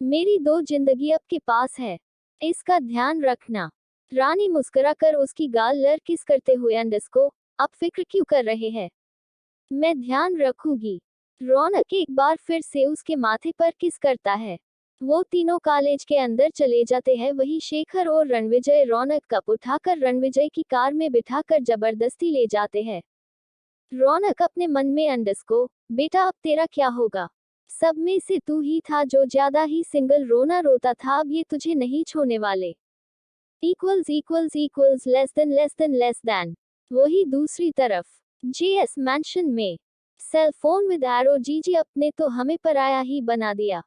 Speaker 2: मेरी 2 जिंदगी आपके पास है, इसका ध्यान रखना। रानी मुस्कुराकर उसकी गाल लर किस करते हुए अंडस्को, आप फिक्र क्यों कर रहे हैं, मैं ध्यान रखूंगी। रौनक एक बार फिर से उसके माथे पर किस करता है। वो तीनों कॉलेज के अंदर चले जाते हैं। वही शेखर और रणविजय रौनक कप उठाकर रणविजय की कार में बिठाकर जबरदस्ती ले जाते हैं। रौनक अपने मन में अंडस्को, बेटा अब तेरा क्या होगा, सब में से तू ही था जो ज्यादा ही सिंगल रोना रोता था, अब ये तुझे नहीं छोड़ने वाले। Less than. वही दूसरी तरफ जीएस मैंशन में सेल फोन विद एरो, जीजी अपने तो हमें पराया ही बना दिया।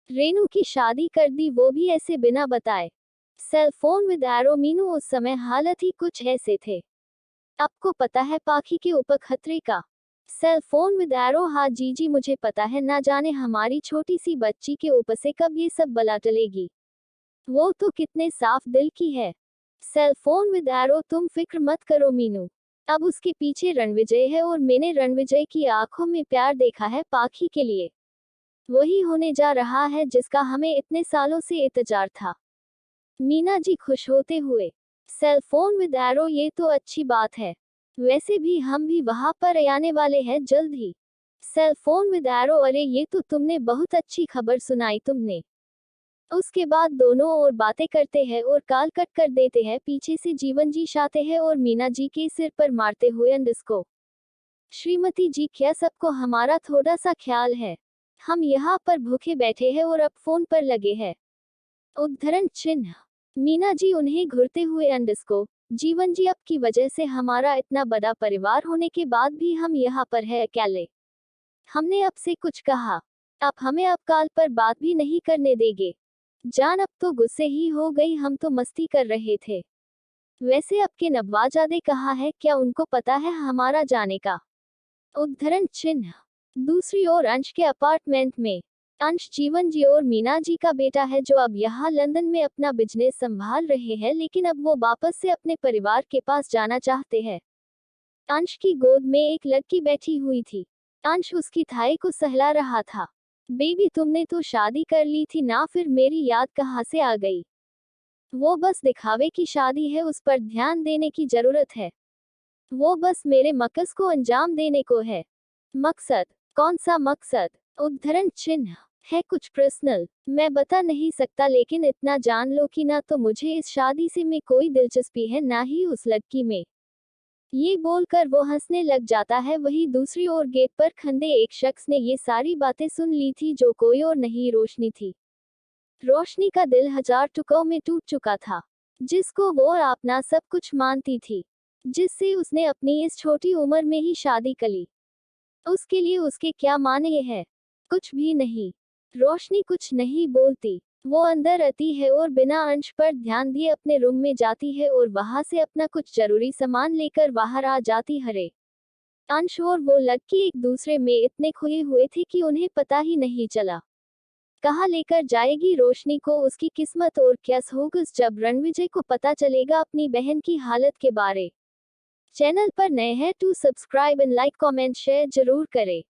Speaker 2: रेनू की शादी कर दी, वो भी ऐसे बिना बताए। Cell phone with arrow, Meenu उस समय हालत ही कुछ ऐसे थे। आपको पता है पाखी के ऊपर खतरे का। सेल फोन विद एरो, हाँ जीजी मुझे पता है, ना जाने हमारी छोटी सी बच्ची के ऊपर से कब ये सब बला टलेगी। वो तो कितने साफ दिल की है। सेल फोन विद एरो, तुम फिक्र मत करो मीनू, अब उसके पीछे रणविजय है और मैंने रणविजय की आंखों में प्यार देखा है पाखी के लिए। वही होने जा रहा है जिसका हमें इतने सालों से इंतजार था। मीना जी खुश होते हुए, सेल फोन विद एरो, ये तो अच्छी बात है, वैसे भी हम भी वहां पर आने वाले हैं जल्द ही। सेल फोन विद एरो, अरे ये तो तुमने बहुत अच्छी खबर सुनाई तुमने। उसके बाद दोनों और बातें करते हैं और काल कट कर देते हैं। पीछे से जीवन जी आते हैं और मीना जी के सिर पर मारते हुए अंडस्को, श्रीमती जी क्या सबको हमारा थोड़ा सा ख्याल है, हम यहाँ पर भूखे बैठे हैं और अब फोन पर लगे हैं। उद्धरण चिन्ह। मीना जी उन्हें घूरते हुए अंडस्को, जीवन जी आपकी वजह से हमारा इतना बड़ा परिवार होने के बाद भी हम यहाँ पर है अकेले। हमने आपसे कुछ कहा, आप हमें अब काल पर बात भी नहीं करने देंगे। जान अब तो गुस्से ही हो गई, हम तो मस्ती कर रहे थे। वैसे आपके नवाजादे कहाँ है, क्या उनको पता है हमारा जाने का। उद्धरण चिन्ह। दूसरी ओर अंश के अपार्टमेंट में अंश जीवन जी और मीना जी का बेटा है जो अब यहाँ लंदन में अपना बिजनेस संभाल रहे हैं, लेकिन अब वो वापस से अपने परिवार के पास जाना चाहते हैं। अंश की गोद में एक लड़की बैठी हुई थी। अंश उसकी थाई को सहला रहा था। बेबी तुमने तो शादी कर ली थी ना, फिर मेरी याद कहाँ से आ गई। वो बस दिखावे की शादी है, उस पर ध्यान देने की जरूरत है। वो बस मेरे मकसद को अंजाम देने को है। मकसद? कौन सा मकसद? उद्धरण चिन्ह। है कुछ पर्सनल, मैं बता नहीं सकता, लेकिन इतना जान लो कि ना तो मुझे इस शादी से में कोई दिलचस्पी है ना ही उस लड़की में। ये बोलकर वो हंसने लग जाता है। वही दूसरी ओर गेट पर खंदे एक शख्स ने ये सारी बातें सुन ली थी, जो कोई और नहीं रोशनी थी। रोशनी का दिल 1000 टुकड़ों में टूट चुका था, जिसको वो अपना सब कुछ मानती थी, जिससे उसने अपनी इस छोटी उम्र में ही शादी करी। उसके लिए उसके क्या माने है? कुछ भी नहीं। रोशनी कुछ नहीं बोलती। वो अंदर आती है और बिना अंश पर ध्यान दिए अपने रूम में जाती है और वहां से अपना कुछ जरूरी सामान लेकर बाहर आ जाती है। अंश और वो लड़की एक दूसरे में इतने खोए हुए थे कि उन्हें पता ही नहीं चला। कहाँ लेकर जाएगी रोशनी को उसकी किस्मत और क्या होगा जब रणविजय को पता चलेगा अपनी बहन की हालत के बारे। चैनल पर नए हैं तो subscribe and like comment share जरूर करें।